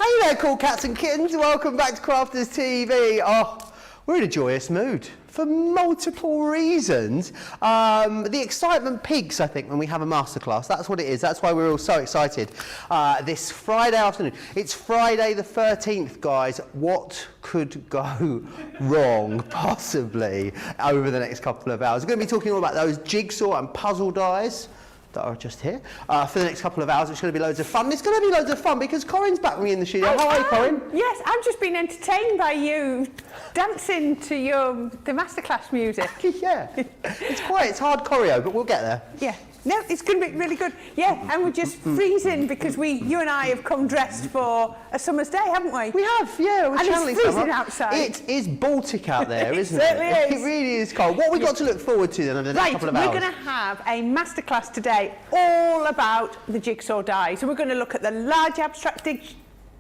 Hey there, cool cats and kittens. Welcome back to Crafters TV. Oh, we're in a joyous mood for multiple reasons. The excitement peaks, I think, when we have a masterclass. That's what it is. That's why we're all so excited this Friday afternoon. It's Friday the 13th, guys. What could go wrong, possibly, over the next couple of hours? We're going to be talking all about those jigsaw and puzzle dies that are just here for the next couple of hours. It's going to be loads of fun. It's going to be loads of fun because Corrine's back with me in the studio. Hi, Corrine. Yes, I've just been entertained by you dancing to the masterclass music. Yeah, it's hard choreo, but we'll get there. Yeah. No, it's going to be really good. Yeah, and we're just freezing because you and I have come dressed for a summer's day, haven't we? We have, yeah. We're channeling it's freezing summer. outside. It is Baltic out there, isn't it? Certainly is. It really is cold. What have we got to look forward to then over the next couple of hours? We're going to have a masterclass today all about the jigsaw dies. So we're going to look at the large abstract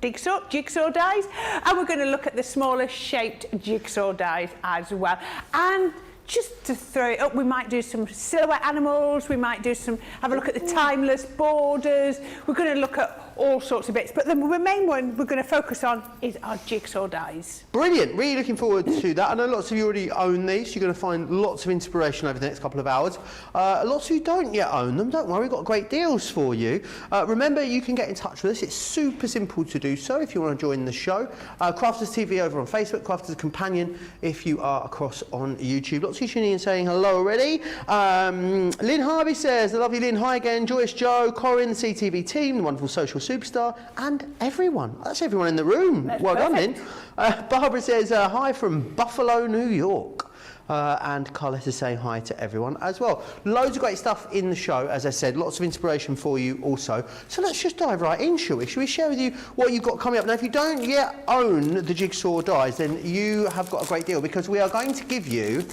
jigsaw dies, and we're going to look at the smaller shaped jigsaw dies as well. And just to throw it up, we might do some silhouette animals, we might do have a look at the timeless borders, we're going to look at all sorts of bits, but the main one we're going to focus on is our jigsaw dies. Brilliant, really looking forward to that. I know lots of you already own these, you're going to find lots of inspiration over the next couple of hours. Lots of you don't yet own them, don't worry, we've got great deals for you. Remember, you can get in touch with us, it's super simple to do so if you want to join the show. Crafters TV over on Facebook, Crafters Companion if you are across on YouTube. Lots of you tuning in and saying hello already. Lynn Harvey says, the lovely Lynn, hi again, Joyce, Joe, Corrine, the CTV team, the wonderful social superstar, and everyone. That's everyone in the room. That's well perfect. done, Lynn. Barbara says, hi from Buffalo, New York. And Carletta is saying hi to everyone as well. Loads of great stuff in the show, as I said, lots of inspiration for you also. So let's just dive right in, shall we? Shall we share with you what you've got coming up? Now, if you don't yet own the Jigsaw Dies, then you have got a great deal because we are going to give you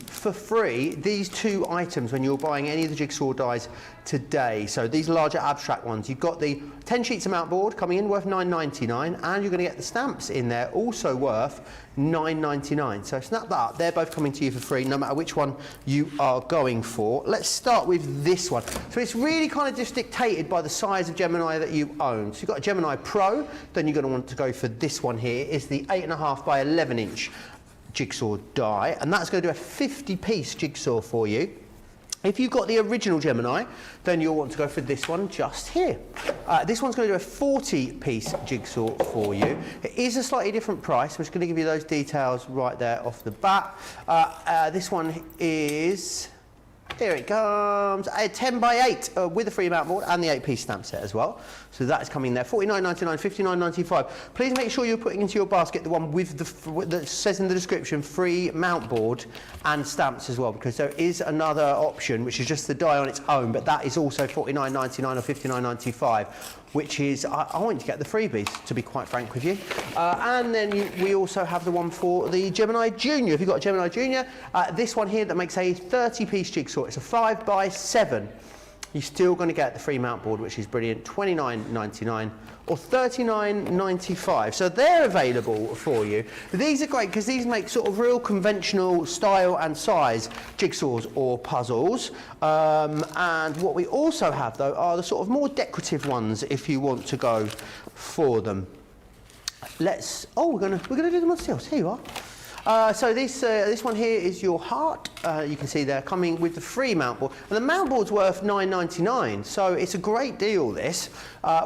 for free these two items when you're buying any of the jigsaw dies today. So these larger abstract ones, you've got the 10 sheets of mount board coming in worth $9.99, and you're going to get the stamps in there also worth $9.99. So snap that up, they're both coming to you for free no matter which one you are going for. Let's start with this one. So it's really kind of just dictated by the size of Gemini that you own. So you've got a Gemini Pro, then you're going to want to go for this one here. It's the 8.5 by 11 inch jigsaw die, and that's going to do a 50-piece jigsaw for you. If you've got the original Gemini, then you'll want to go for this one just here. This one's going to do a 40-piece jigsaw for you. It is a slightly different price. I'm just going to give you those details right there off the bat. This one is, here it comes, a 10 by 8 with a free mount board and the 8-piece stamp set as well. So that is coming there, $49.99, $59.95. Please make sure you're putting into your basket the one with that says in the description free mount board and stamps as well, because there is another option which is just the die on its own, but that is also $49.99 or $59.95, which is, I want you to get the freebies, to be quite frank with you. And then we also have the one for the Gemini Junior. If you've got a Gemini Junior, this one here that makes a 30-piece jigsaw, it's a 5 by 7. You're still going to get the free mount board, which is brilliant, $29.99 or $39.95. So they're available for you. These are great because these make sort of real conventional style and size jigsaws or puzzles. And what we also have, though, are the sort of more decorative ones if you want to go for them. We're going to do them on stills. Here you are. So this one here is your heart. You can see they're coming with the free mount board, and the mount board's worth $9.99, so it's a great deal, this.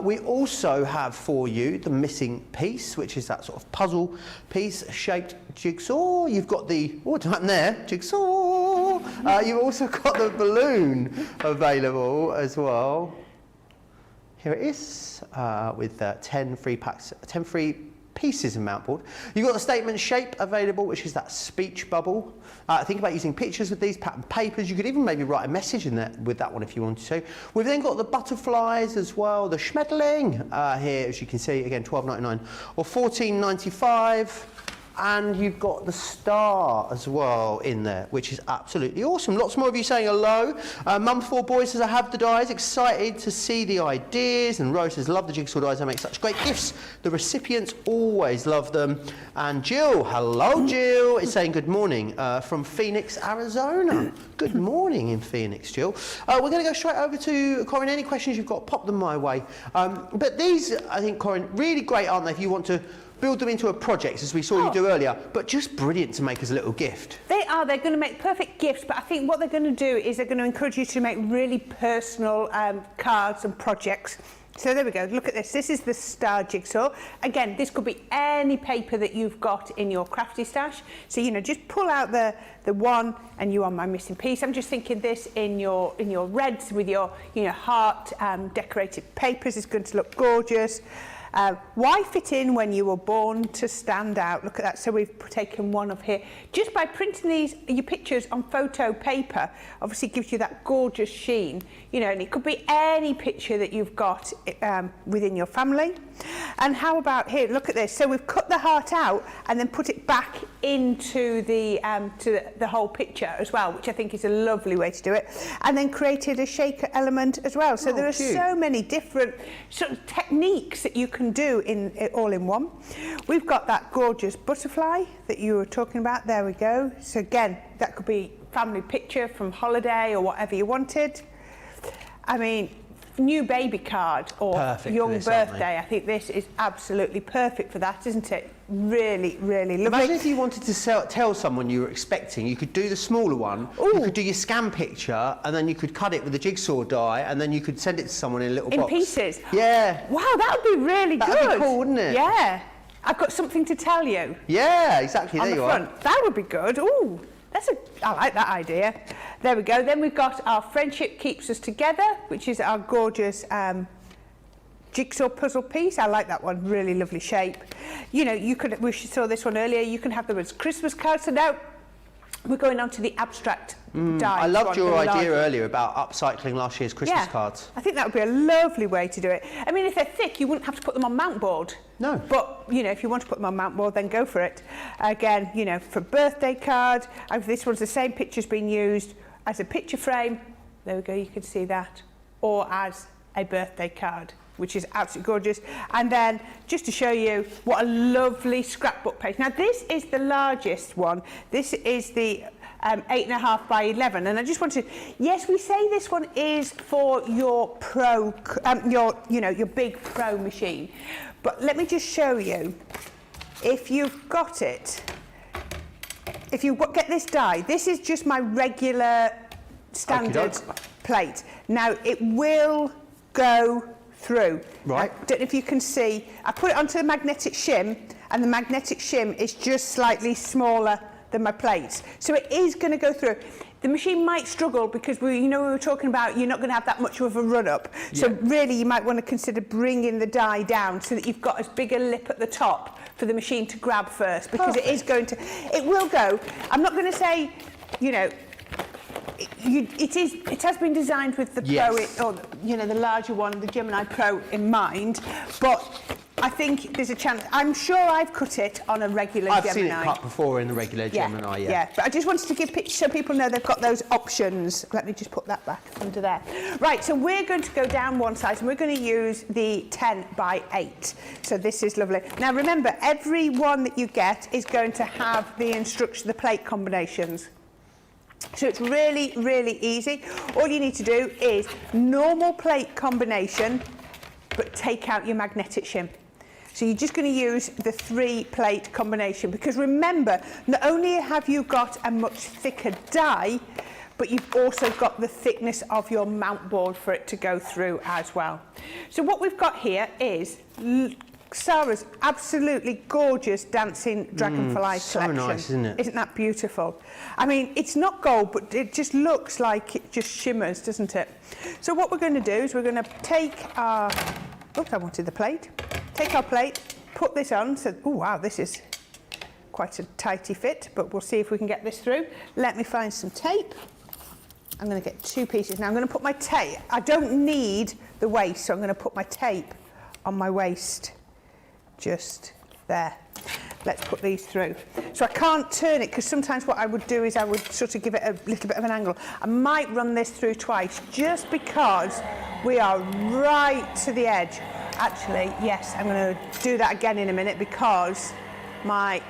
We also have for you the missing piece, which is that sort of puzzle piece shaped jigsaw. You've got the, what's happened there? Jigsaw! You've also got the balloon available as well. Here it is, with 10 free pieces of mount board. You've got the statement shape available, which is that speech bubble. Think about using pictures with these pattern papers. You could even maybe write a message in there with that one if you wanted to. We've then got the butterflies as well, the Schmetterling here, as you can see, again, $12.99 or $14.95. And you've got the star as well in there, which is absolutely awesome. Lots more of you saying hello. Mum 4 boys says, I have the dies, excited to see the ideas. And Rose says, love the jigsaw dies, they make such great gifts. The recipients always love them. And Jill, hello Jill, is saying good morning from Phoenix, Arizona. Good morning in Phoenix, Jill. We're going to go straight over to Corrine. Any questions you've got, pop them my way. But these, I think, Corrine, really great, aren't they, if you want to build them into a project, as we saw you do earlier, but just brilliant to make as a little gift. They are. They're going to make perfect gifts, but I think what they're going to do is they're going to encourage you to make really personal cards and projects. So there we go. Look at this. This is the star jigsaw. Again, this could be any paper that you've got in your crafty stash. So, you know, just pull out the one and you are my missing piece. I'm just thinking this in your reds with your, you know, heart decorated papers is going to look gorgeous. Why fit in when you were born to stand out? Look at that. So we've taken one of here. Just by printing your pictures on photo paper, obviously gives you that gorgeous sheen. You know, and it could be any picture that you've got within your family. And how about here? Look at this. So we've cut the heart out and then put it back into the whole picture as well, which I think is a lovely way to do it. And then created a shaker element as well. So there are so many different sort of techniques that you can do all in one. We've got that gorgeous butterfly that you were talking about. There we go. So again, that could be family picture from holiday or whatever you wanted. I mean, new baby card or young birthday. I think this is absolutely perfect for that, isn't it? Really, really lovely. Imagine if you wanted to tell someone you were expecting, you could do the smaller one, you could do your scan picture, and then you could cut it with a jigsaw die, and then you could send it to someone in a little box. In pieces? Yeah. Wow, that would be really good. That'd be cool, wouldn't it? Yeah. I've got something to tell you. Yeah, exactly. There you are. That would be good. Ooh. I like that idea. There we go. Then we've got our Friendship Keeps Us Together, which is our gorgeous jigsaw puzzle piece. I like that one. Really lovely shape. You know, we saw this one earlier. You can have them as Christmas cards. So now we're going on to the abstract die. I loved your idea earlier about upcycling last year's Christmas cards. I think that would be a lovely way to do it. I mean, if they're thick, you wouldn't have to put them on mount board. No. But, you know, if you want to put them on mount board, then go for it. Again, you know, for birthday card, this one's the same picture's been used as a picture frame. There we go, you can see that. Or as a birthday card, which is absolutely gorgeous. And then, just to show you what a lovely scrapbook page. Now, this is the largest one. This is the 8.5 by 11, and I just want to, yes, we say this one is for your pro, your big pro machine, but let me just show you, if you've got it, if you get this die, this is just my regular standard plate. Now it will go through. Right. I don't know if you can see, I put it onto the magnetic shim, and the magnetic shim is just slightly smaller than my plates. So it is going to go through. The machine might struggle because we were talking about you're not going to have that much of a run up. Yeah. So really you might want to consider bringing the die down so that you've got as big a lip at the top for the machine to grab first, because it will go. I'm not going to say, you know, it has been designed with the Pro, or the larger one, the Gemini Pro in mind, but I think there's a chance. I'm sure I've cut it on a regular Gemini. I've seen it cut before in the regular Gemini, yeah. But I just wanted to give pictures so people know they've got those options. Let me just put that back under there. Right, so we're going to go down one side and we're going to use the 10 by 8. So this is lovely. Now remember, every one that you get is going to have the instruction, the plate combinations. So it's really, really easy. All you need to do is normal plate combination, but take out your magnetic shim. So you're just going to use the 3-plate combination, because remember, not only have you got a much thicker die, but you've also got the thickness of your mount board for it to go through as well. So what we've got here is Sarah's absolutely gorgeous dancing dragonfly collection. So nice, isn't it? Isn't that beautiful? I mean, it's not gold, but it just looks like it just shimmers, doesn't it? So what we're going to do is we're going to take our... Oops, I wanted the plate. Take our plate, put this on. So, oh wow, this is quite a tighty fit, but we'll see if we can get this through. Let me find some tape. I'm going to get 2 pieces. Now I'm going to put my tape. I don't need the waist, so I'm going to put my tape on my waist. Just there. let's put these through. So I can't turn it, because sometimes what I would do is I would sort of give it a little bit of an angle. I might run this through twice, just because we are right to the edge. Actually, yes, I'm going to do that again in a minute, because my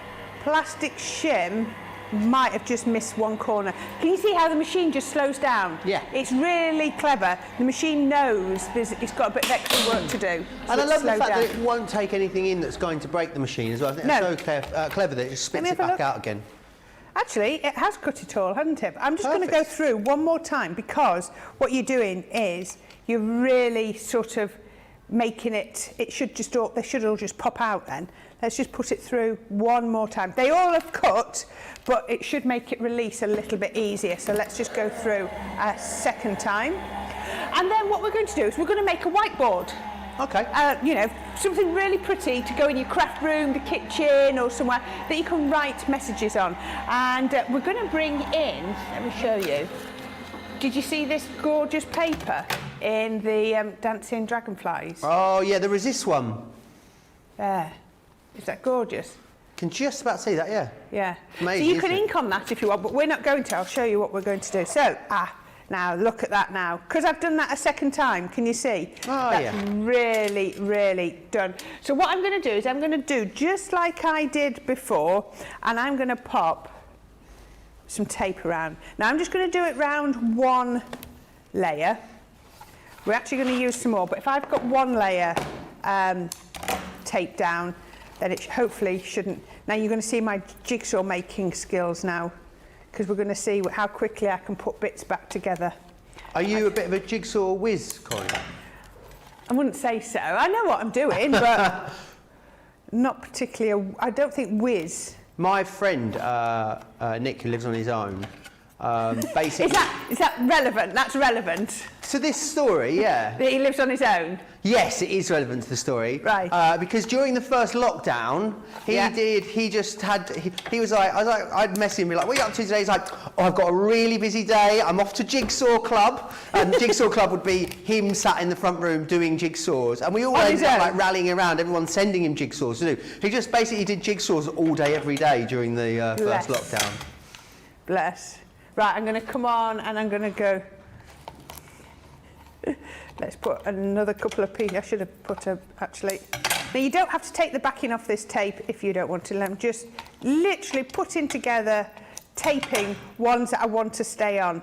plastic shim might have just missed one corner. Can you see how the machine just slows down? Yeah. It's really clever. The machine knows it's got a bit of extra work to do. So And I love the fact down. that it won't take anything in that's going to break the machine as well. I think that's so clever that it spits it back out again. Actually, it has cut it all, hasn't it? I'm just going to go through one more time, because what you're doing is you're really sort of making it, they should all just pop out then. Let's just put it through one more time. They all have cut, but it should make it release a little bit easier. So let's just go through a second time. And then what we're going to do is we're going to make a whiteboard. Okay. You know, something really pretty to go in your craft room, the kitchen, or somewhere that you can write messages on. And we're going to bring in, let me show you. Did you see this gorgeous paper in the Dancing Dragonflies? Oh, yeah, the resist one. There. Is that gorgeous? Can just about see that, yeah. Yeah. Amazing, so you can ink on that if you want, but we're not going to. I'll show you what we're going to do. So, now look at that now. Because I've done that a second time, can you see? Oh, That's really, really done. So what I'm going to do is I'm going to do just like I did before, and I'm going to pop some tape around. Now I'm just going to do it round one layer. We're actually going to use some more, but if I've got one layer tape down, then it hopefully shouldn't. Now you're going to see my jigsaw making skills now, because we're going to see how quickly I can put bits back together. Are you a bit of a jigsaw whiz, Corrine? I wouldn't say so. I know what I'm doing, but not particularly. I don't think whiz. My friend, Nick, who lives on his own, basically... Is that relevant? That's relevant. To this story, yeah. That he lives on his own? Yes, it is relevant to the story. Right. Because during the first lockdown, he was like, I'd mess him and be like, what are you up to today? He's like, oh, I've got a really busy day. I'm off to Jigsaw Club. And Jigsaw Club would be him sat in the front room doing jigsaws. And we all ended up like rallying around, everyone sending him jigsaws to do. He just basically did jigsaws all day, every day during the first lockdown. Bless. Right, I'm going to come on and I'm going to go. Let's put another couple of pieces. I should have put actually. Now you don't have to take the backing off this tape if you don't want to. I'm just literally putting together, taping ones that I want to stay on.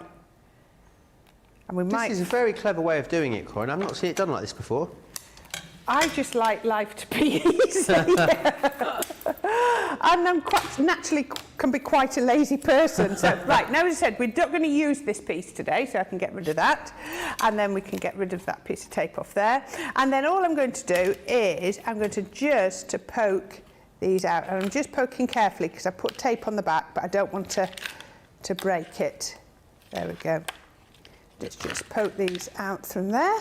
And we might. This is a very clever way of doing it, Corrine. I've not seen it done like this before. I just like life to be easy. And I'm quite naturally can be quite a lazy person. So, right, now as I said, we're not going to use this piece today, so I can get rid of that. And then we can get rid of that piece of tape off there. And then all I'm going to do is I'm going to just poke these out. And I'm just poking carefully because I put tape on the back, but I don't want to break it. There we go. Let's just poke these out from there.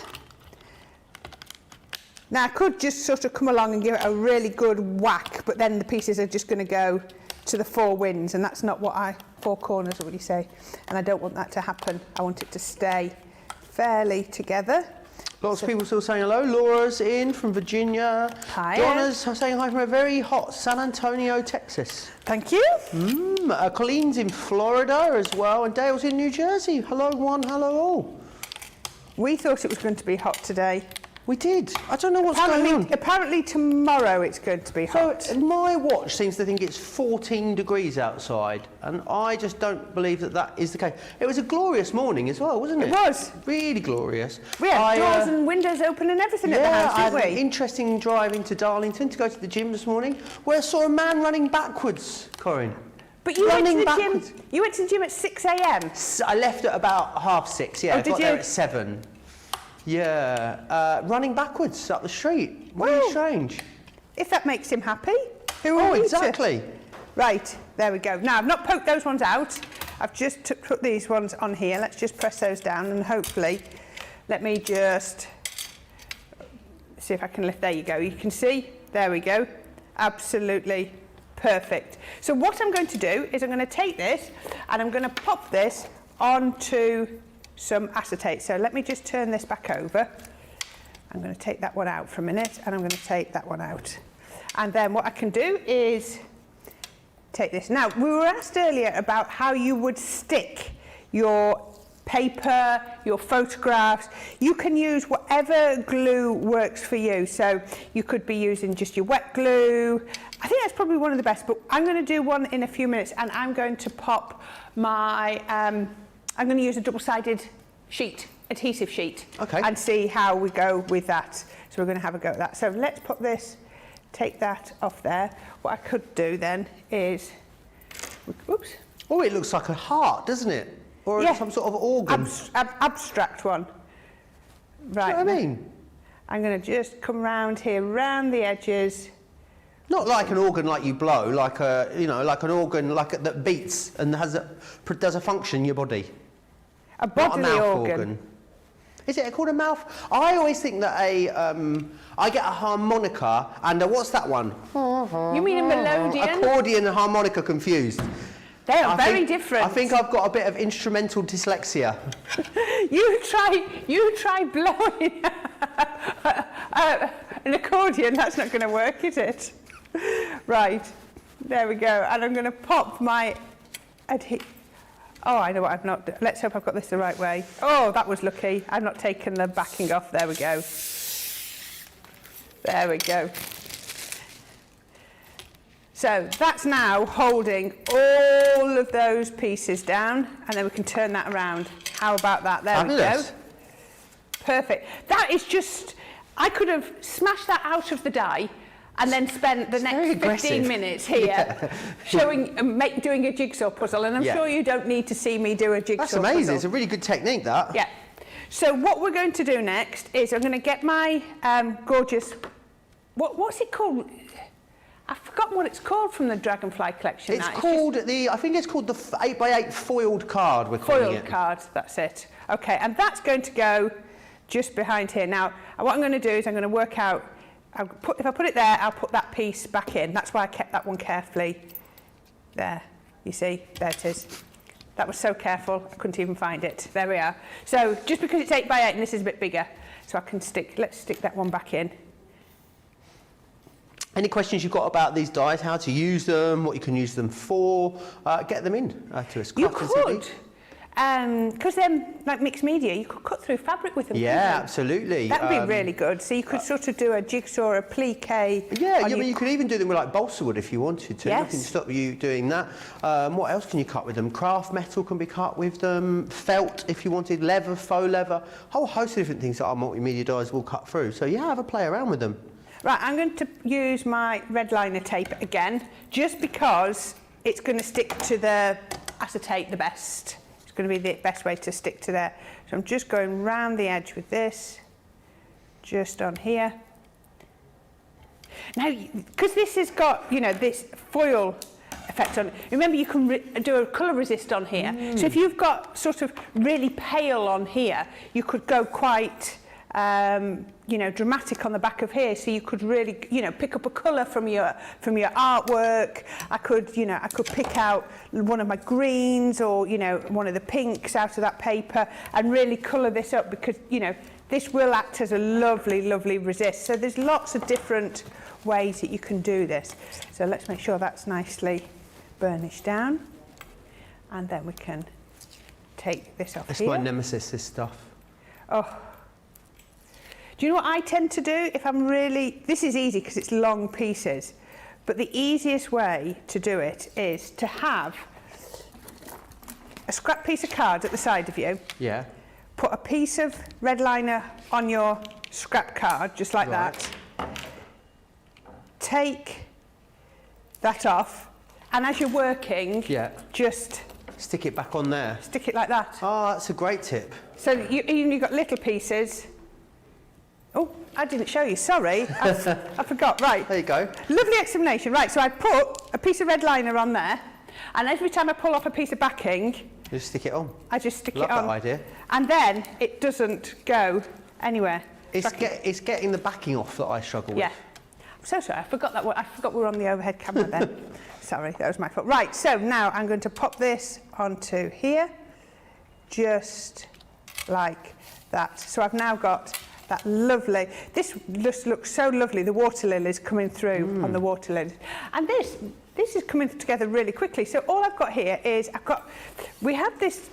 Now I could just sort of come along and give it a really good whack, but then the pieces are just going to go to the four winds, and that's not what four corners, or what do you say? And I don't want that to happen. I want it to stay fairly together. Lots of people still saying hello. Laura's in from Virginia. Hi. Donna's saying hi from a very hot San Antonio, Texas. Thank you. Colleen's in Florida as well, and Dale's in New Jersey. Hello one, hello all. We thought it was going to be hot today. We did. I don't know what's going on. Apparently tomorrow it's going to be hot. So my watch seems to think it's 14 degrees outside, and I just don't believe that is the case. It was a glorious morning as well, wasn't it? It was. Really glorious. We had doors and windows open and everything at the house, didn't we? I had an interesting drive into Darlington to go to the gym this morning, where I saw a man running backwards, Corrine. But you went to the gym. You went to the gym at 6 a.m. I left at about 6:30. Yeah, I got there at 7. Yeah, running backwards up the street. Really strange. If that makes him happy, who are we exactly. Right, there we go. Now, I've not poked those ones out. I've just put these ones on here. Let's just press those down and hopefully, let me just see if I can lift. There you go. You can see. There we go. Absolutely perfect. So what I'm going to do is I'm going to take this and I'm going to pop this onto some acetate. So let me just turn this back over. I'm going to take that one out for a minute, and I'm going to take that one out. And then what I can do is take this. Now, we were asked earlier about how you would stick your paper, your photographs. You can use whatever glue works for you. So you could be using just your wet glue. I think that's probably one of the best, but I'm going to do one in a few minutes, and I'm going to pop my, I'm going to use a double-sided sheet, adhesive sheet, and see how we go with that. So we're going to have a go at that. So let's put this, take that off there. What I could do then is, oops. Oh, it looks like a heart, doesn't it? Or some sort of organ. Abstract one. Right. Do you know what I mean? I'm going to just come round here, round the edges. Not like an organ like you blow, like a, you know, like an organ like that beats and does a function in your body. A bodily Not a mouth organ. Is it called a mouth? I always think that I get a harmonica and what's that one? You mean a melodeon? Accordion and harmonica confused. They are very different. I think I've got a bit of instrumental dyslexia. You try blowing an accordion. That's not going to work, is it? Right, there we go. And I'm going to pop my Oh, I know what I've not done. Let's hope I've got this the right way. Oh, that was lucky. I've not taken the backing off. There we go. There we go. So that's now holding all of those pieces down, and then we can turn that around. How about that? There we go. Perfect. That is just, I could have smashed that out of the die and then spent the next 15 minutes here showing, doing a jigsaw puzzle, and I'm sure you don't need to see me do a jigsaw puzzle. That's amazing. It's a really good technique, that. Yeah. So what we're going to do next is I'm going to get my gorgeous, what's it called? I've forgotten what it's called from the Dragonfly collection. It's called I think it's called the 8x8 foiled card, we're calling it. Foiled card, that's it. Okay, and that's going to go just behind here. Now, what I'm going to do is I'm going to work out, if I put it there, I'll put that piece back in. That's why I kept that one carefully there. You see, there it is. That was so careful, I couldn't even find it. There we are. So just because it's 8x8 and this is a bit bigger, so I can let's stick that one back in. Any questions you've got about these dies, how to use them, what you can use them for, get them in to us. You could, because they're like mixed media, you could cut through fabric with them. Yeah, absolutely. That would be really good. So you could sort of do a jigsaw, a plique. Yeah, you could even do them with like balsa wood if you wanted to. Yes. Nothing to stop you doing that. What else can you cut with them? Craft metal can be cut with them. Felt if you wanted, leather, faux leather. A whole host of different things that our multimedia dies will cut through. So yeah, have a play around with them. Right, I'm going to use my red liner tape again, just because it's going to stick to the acetate the best. It's going to be the best way to stick to there. So I'm just going round the edge with this, just on here. Now, because this has got, you know, this foil effect on it, remember you can do a colour resist on here. So if you've got sort of really pale on here, you could go quite you know, dramatic on the back of here, so you could really, you know, pick up a colour from your artwork. I could pick out one of my greens or, you know, one of the pinks out of that paper and really colour this up, because, you know, this will act as a lovely, lovely resist. So there's lots of different ways that you can do this. So let's make sure that's nicely burnished down, and then we can take this off. It's my nemesis, this stuff. Oh. Do you know what I tend to do if I'm really... This is easy because it's long pieces, but the easiest way to do it is to have a scrap piece of card at the side of you. Yeah. Put a piece of red liner on your scrap card, just like that. Take that off, and as you're working, just... Stick it back on there. Stick it like that. Oh, that's a great tip. So you've got little pieces. Oh, I didn't show you, sorry. I forgot, right. There you go. Lovely explanation. Right, so I put a piece of red liner on there, and every time I pull off a piece of backing... You just stick it on. I just stick Love it on. that idea. And then it doesn't go anywhere. It's getting the backing off that I struggle with. Yeah. I'm so sorry, I forgot we were on the overhead camera then. Sorry, that was my fault. Right, so now I'm going to pop this onto here, just like that. So I've now got that lovely, this just looks so lovely, the water lilies coming through on the water lilies. And this, this is coming together really quickly. So all I've got here is we had this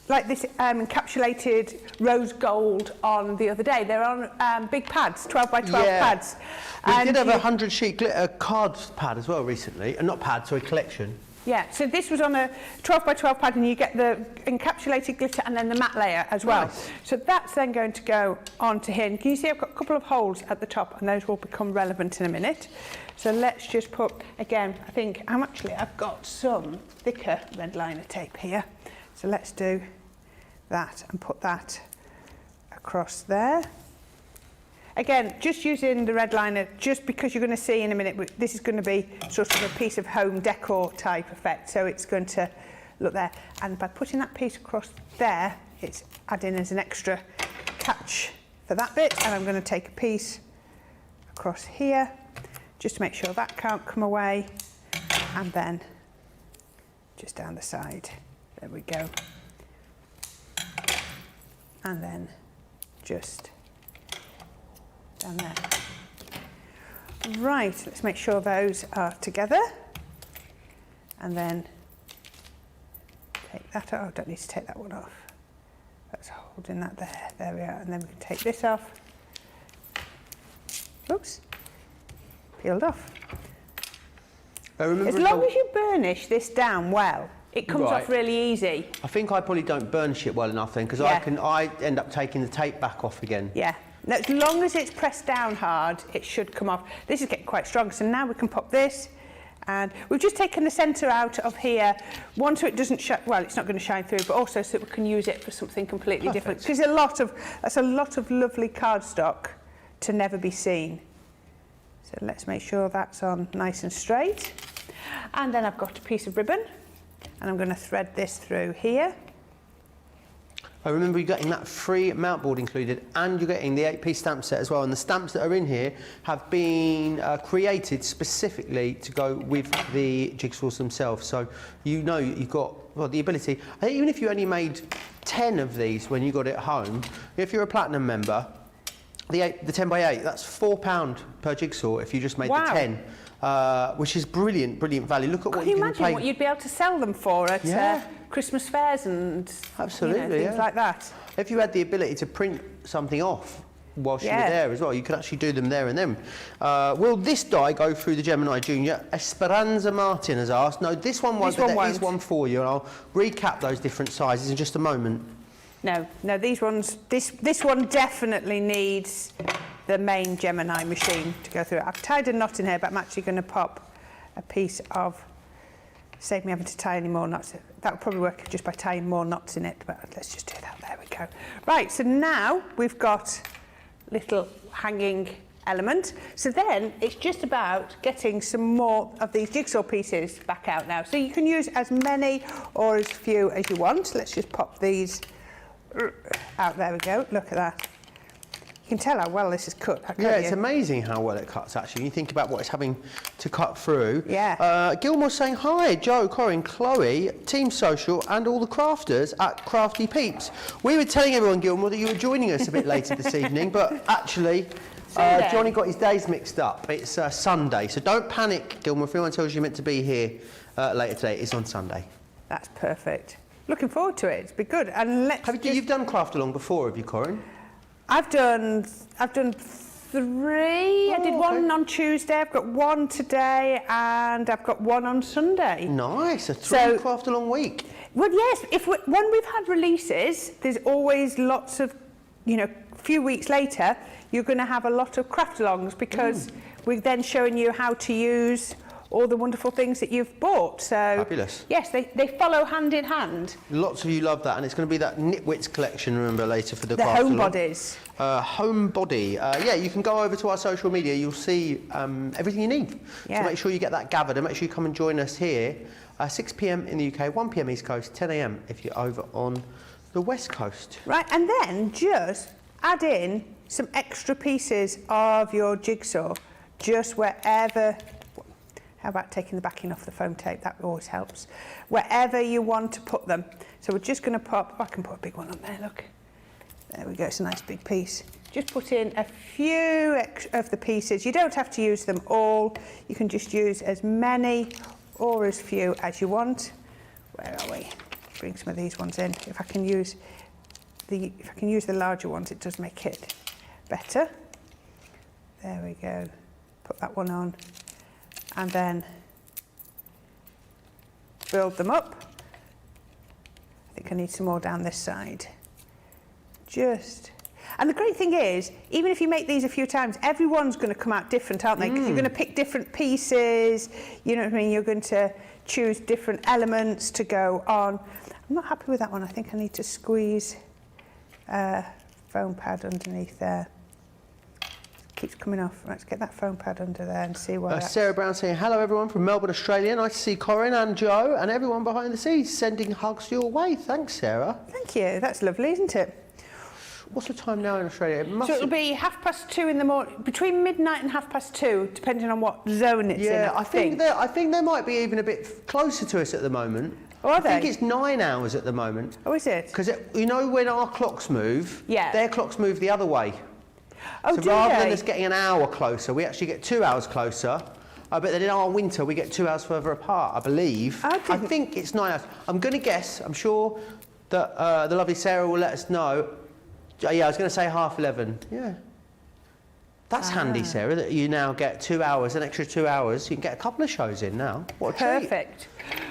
like this encapsulated rose gold on the other day. They're on big pads, 12 by 12 pads. We did have a 100-sheet glitter card pad as well recently, and not pad, sorry, collection. Yeah, so this was on a 12 by 12 pad, and you get the encapsulated glitter and then the matte layer as well. Nice. So that's then going to go onto here. And can you see I've got a couple of holes at the top, and those will become relevant in a minute. So let's just put, again, I think I've got some thicker red liner tape here. So let's do that and put that across there. Again, just using the red liner, just because you're going to see in a minute, this is going to be sort of a piece of home decor type effect, so it's going to look there. And by putting that piece across there, it's adding as an extra catch for that bit. And I'm going to take a piece across here, just to make sure that can't come away. And then just down the side. There we go. And then just down there. Right, let's make sure those are together. And then take that off. I don't need to take that one off. That's holding that there. There we are. And then we can take this off. Oops. Peeled off. As long as you burnish this down well, it comes off really easy. I think I probably don't burnish it well enough then, because I end up taking the tape back off again. Yeah. Now, as long as it's pressed down hard, it should come off. This is getting quite strong, so now we can pop this. And we've just taken the centre out of here, one so it doesn't shine, well, it's not going to shine through, but also so that we can use it for something completely different. Because that's a lot of lovely cardstock to never be seen. So let's make sure that's on nice and straight. And then I've got a piece of ribbon, and I'm going to thread this through here. I remember you getting that free mount board included, and you're getting the 8-piece stamp set as well. And the stamps that are in here have been created specifically to go with the jigsaws themselves. So you know you've got the ability. I think even if you only made 10 of these when you got it home, if you're a platinum member, the 10 by 8, that's £4 per jigsaw if you just made the 10. Which is brilliant value. Look at what you can imagine what you'd be able to sell them for at Christmas fairs and things like that. If you had the ability to print something off whilst you were there as well, you could actually do them there and then. Will this die go through the Gemini Junior? Esperanza Martin has asked. No, this one won't, but there is one for you, and I'll recap those different sizes in just a moment. No, these ones, this one definitely needs the main Gemini machine to go through it. I've tied a knot in here, but I'm actually going to pop a piece of, save me having to tie any more knots. That would probably work just by tying more knots in it, but let's just do that. There we go. Right, so now we've got little hanging element. So then it's just about getting some more of these jigsaw pieces back out now. So you can use as many or as few as you want. Let's just pop these out. There we go. Look at that. You can tell how well this is cut. It's amazing how well it cuts, actually. You think about what it's having to cut through. Gilmore's saying, hi, Joe, Corrine, Chloe, Team Social, and all the crafters at Crafty Peeps. We were telling everyone, Gilmore, that you were joining us a bit later this evening, but actually, Johnny got his days mixed up. It's Sunday, so don't panic, Gilmore. If anyone tells you meant to be here later today, it's on Sunday. That's perfect. Looking forward to it. It's been good. And you've done Craft Along before, have you, Corrine? I've done 3. I did one on Tuesday, I've got one today, and I've got one on Sunday. Nice, a 3 Craft Along week. Well, yes, when we've had releases, there's always lots of, few weeks later, you're going to have a lot of Craft Alongs, because we're then showing you how to use all the wonderful things that you've bought. So fabulous. Yes, they follow hand in hand. Lots of you love that, and it's going to be that Nitwits collection, remember, later for the home bodies. Home body. You can go over to our social media. You'll see everything you need. So make sure you get that gathered, and make sure you come and join us here. 6 p.m. in the UK, 1 p.m. East Coast, 10 a.m. if you're over on the West Coast. Right, and then just add in some extra pieces of your jigsaw, just wherever. How about taking the backing off the foam tape? That always helps. Wherever you want to put them. So we're just going to pop, I can put a big one on there, look. There we go, it's a nice big piece. just put in a few of the pieces. You don't have to use them all. You can just use as many or as few as you want. Where are we? Bring some of these ones in. If I can use the larger ones, it does make it better. There we go. Put that one on, and then build them up. I think I need some more down this side. And the great thing is, even if you make these a few times, everyone's going to come out different, aren't they? Because you're going to pick different pieces, you know what I mean? You're going to choose different elements to go on. I'm not happy with that one. I think I need to squeeze foam pad underneath there. Keeps coming off. Let's get that foam pad under there and see why. Sarah Brown saying, hello everyone from Melbourne, Australia. Nice to see Corrine and Joe and everyone behind the scenes sending hugs your way. Thanks, Sarah. Thank you. That's lovely, isn't it? What's the time now in Australia? So it'll be 2:30 in the morning, between midnight and 2:30, depending on what zone it's in. Yeah, I think they might be even a bit closer to us at the moment. Oh, are they? I think it's 9 hours at the moment. Oh, is it? Because you know when our clocks move, their clocks move the other way. Oh, so rather than us getting an hour closer, we actually get 2 hours closer. But then in our winter, we get 2 hours further apart, I believe. I think it's 9 hours. I'm going to guess, I'm sure that the lovely Sarah will let us know. Yeah, I was going to say 11:30. Yeah. That's handy, Sarah, that you now get 2 hours, an extra 2 hours. You can get a couple of shows in now. What a treat. Perfect.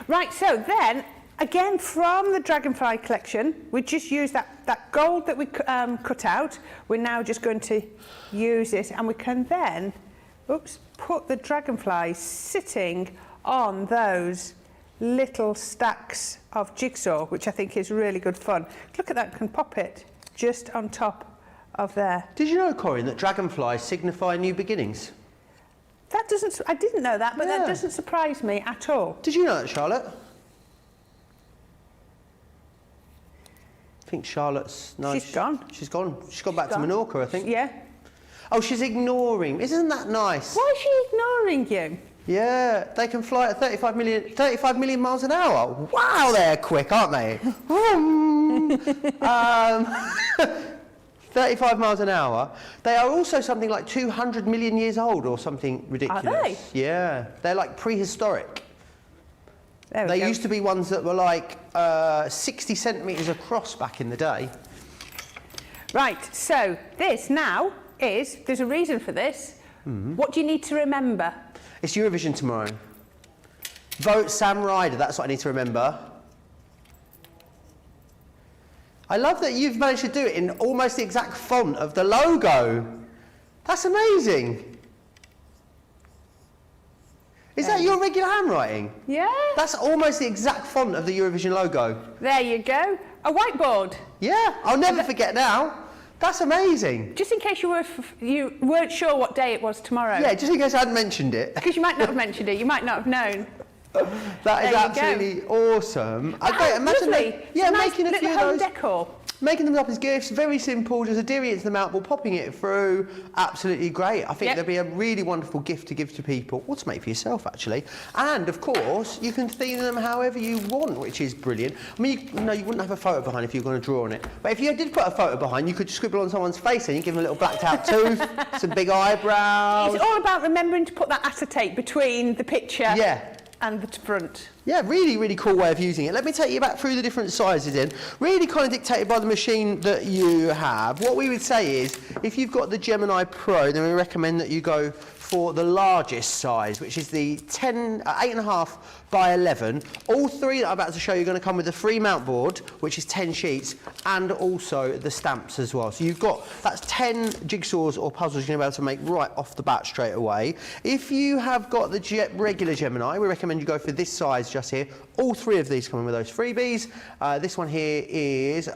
Right, so then, again, from the Dragonfly collection, we just use that gold that we cut out. We're now just going to use it, and we can then, put the dragonflies sitting on those little stacks of jigsaw, which I think is really good fun. Look at that, can pop it just on top of there. Did you know, Corrine, that dragonflies signify new beginnings? That doesn't, I didn't know that, but that doesn't surprise me at all. Did you know that, Charlotte? I think Charlotte's... No, she's gone. She's gone. She's gone back to Menorca, I think. Yeah. Oh, she's ignoring. Isn't that nice? Why is she ignoring you? Yeah, they can fly at 35 million miles an hour. Wow, they're quick, aren't they? 35 miles an hour. They are also something like 200 million years old or something ridiculous. Are they? Yeah, they're like prehistoric. They used to be ones that were like 60 centimetres across back in the day. Right, so this now is, there's a reason for this. What do you need to remember? It's Eurovision tomorrow. Vote Sam Ryder, that's what I need to remember. I love that you've managed to do it in almost the exact font of the logo. That's amazing. Is that your regular handwriting? Yeah. That's almost the exact font of the Eurovision logo. There you go. A whiteboard. Yeah, I'll never forget now. That's amazing. Just in case you weren't sure what day it was tomorrow. Yeah, just in case I hadn't mentioned it. Because you might not have mentioned it, you might not have known. That is absolutely awesome. I can't imagine lovely. Yeah, nice making a few of home those. decor. Making them up as gifts, very simple, just adhering it to the mount board, popping it through, absolutely great. I think they'll be a really wonderful gift to give to people, or to make for yourself actually. And of course, you can theme them however you want, which is brilliant. I mean, you wouldn't have a photo behind if you were going to draw on it. But if you did put a photo behind, you could scribble on someone's face and you give them a little blacked out tooth, some big eyebrows. It's all about remembering to put that acetate between the picture and the front. Yeah, really, really cool way of using it. Let me take you back through the different sizes in. Really kind of dictated by the machine that you have. What we would say is, if you've got the Gemini Pro, then we recommend that you go for the largest size, which is the 8.5 by 11. All three that I'm about to show you are going to come with the free mount board, which is 10 sheets, and also the stamps as well. So you've got, that's 10 jigsaws or puzzles you're going to be able to make right off the bat straight away. If you have got the regular Gemini, we recommend you go for this size just here. All three of these come in with those freebies. This one here is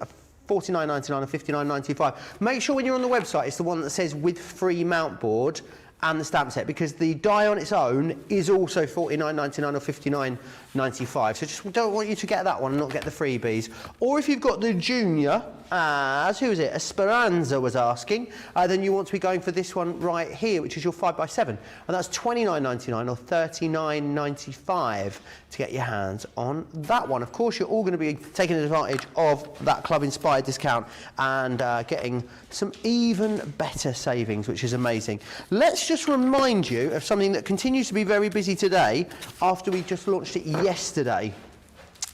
$49.99 and $59.95. Make sure when you're on the website, it's the one that says with free mount board, and the stamp set, because the die on its own is also $49.99 or $59.95. So just don't want you to get that one and not get the freebies. Or if you've got the junior, as who is it? Esperanza was asking, then you want to be going for this one right here, which is your 5x7, and that's $29.99 or $39.95 to get your hands on that one. Of course, you're all going to be taking advantage of that club inspired discount and getting some even better savings, which is amazing. Let's just remind you of something that continues to be very busy today after we just launched it yesterday.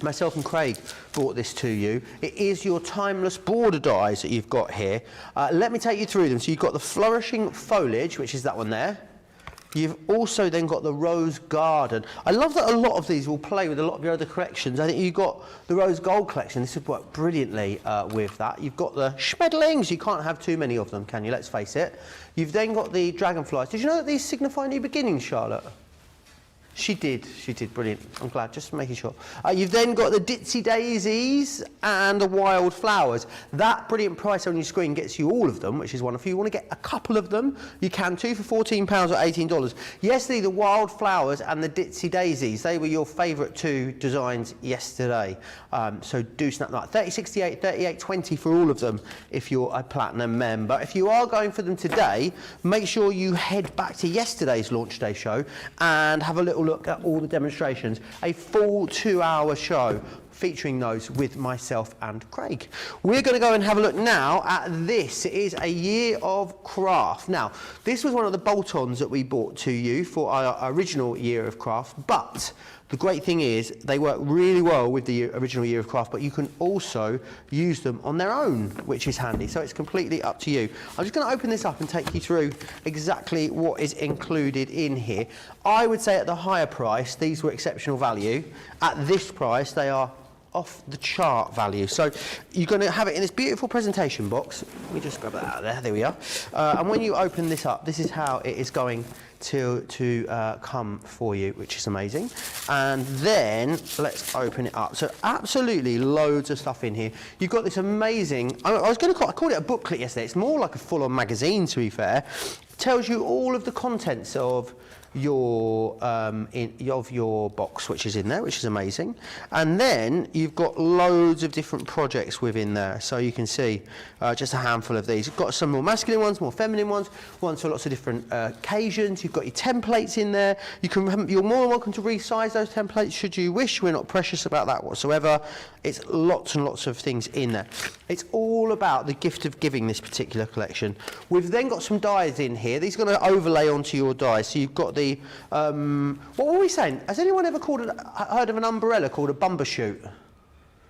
Myself and Craig brought this to you. It is your timeless border dies that you've got here. Let me take you through them. So you've got the flourishing foliage, which is that one there. You've also then got the rose garden. I love that a lot of these will play with a lot of your other collections. I think you've got the rose gold collection. This would work brilliantly with that. You've got the schmetterlings. You can't have too many of them, can you? Let's face it. You've then got the dragonflies. Did you know that these signify new beginnings, Charlotte? She did, brilliant. I'm glad, just making sure. You've then got the Jigsaw Daisies and the wild flowers. That brilliant price on your screen gets you all of them, which is wonderful. If you want to get a couple of them, you can too for £14 or $18. Yesterday, the wild flowers and the Jigsaw Daisies, they were your favourite two designs yesterday. So do snap that. $30.68, $38.20 for all of them if you're a platinum member. If you are going for them today, make sure you head back to yesterday's launch day show and have a little look at all the demonstrations. A full 2-hour show featuring those with myself and Craig. We're going to go and have a look now at this. It is a year of craft. Now, this was one of the bolt-ons that we brought to you for our original year of craft, but the great thing is they work really well with the original year of craft, but you can also use them on their own, which is handy. So it's completely up to you. I'm just going to open this up and take you through exactly what is included in here. I would say at the higher price, these were exceptional value. At this price, they are off the chart value. So you're going to have it in this beautiful presentation box. Let me just grab that out of there. There we are. And when you open this up, this is how it is going to come for you, which is amazing. And then let's open it up. So absolutely loads of stuff in here. You've got this amazing, I called it a booklet yesterday. It's more like a full-on magazine, to be fair. It tells you all of the contents of your box, which is in there, which is amazing. And then you've got loads of different projects within there, so you can see just a handful of these. You've got some more masculine ones, more feminine ones for lots of different occasions. You've got your templates in there. You're more than welcome to resize those templates should you wish. We're not precious about that whatsoever. It's lots and lots of things in there. It's all about the gift of giving, this particular collection. We've then got some dies in here. These are going to overlay onto your dies. So you've got the, what were we saying? Has anyone ever heard of an umbrella called a bumbershoot?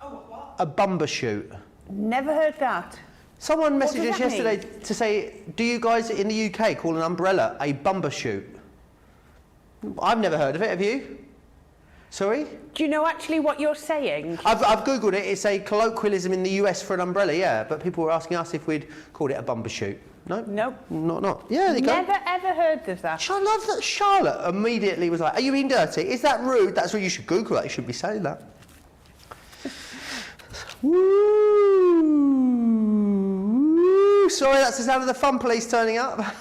Oh, what? A bumbershoot. Never heard that. Someone messaged us yesterday to say, do you guys in the UK call an umbrella a bumbershoot? I've never heard of it, have you? Sorry? Do you know actually what you're saying? I've Googled it. It's a colloquialism in the US for an umbrella, yeah. But people were asking us if we'd called it a bumbershoot. No? Nope. Not. Yeah, there you go. Never ever heard of that. I love that Charlotte immediately was like, are you being dirty? Is that rude? That's what you should Google that. You should be saying that. Woo! Sorry, that's the sound of the fun police turning up. I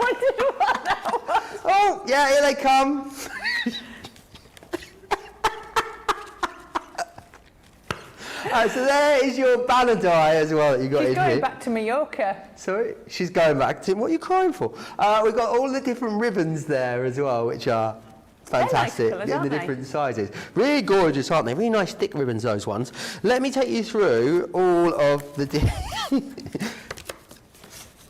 wondered what that was. Oh, yeah, here they come. So there is your banner die as well that you got in here. She's going back to Mallorca. Sorry? She's going back to... What are you crying for? We've got all the different ribbons there as well, which are fantastic They're nice colours, in the aren't they? different sizes. Really gorgeous, aren't they? Really nice thick ribbons, those ones. Let me take you through all of the...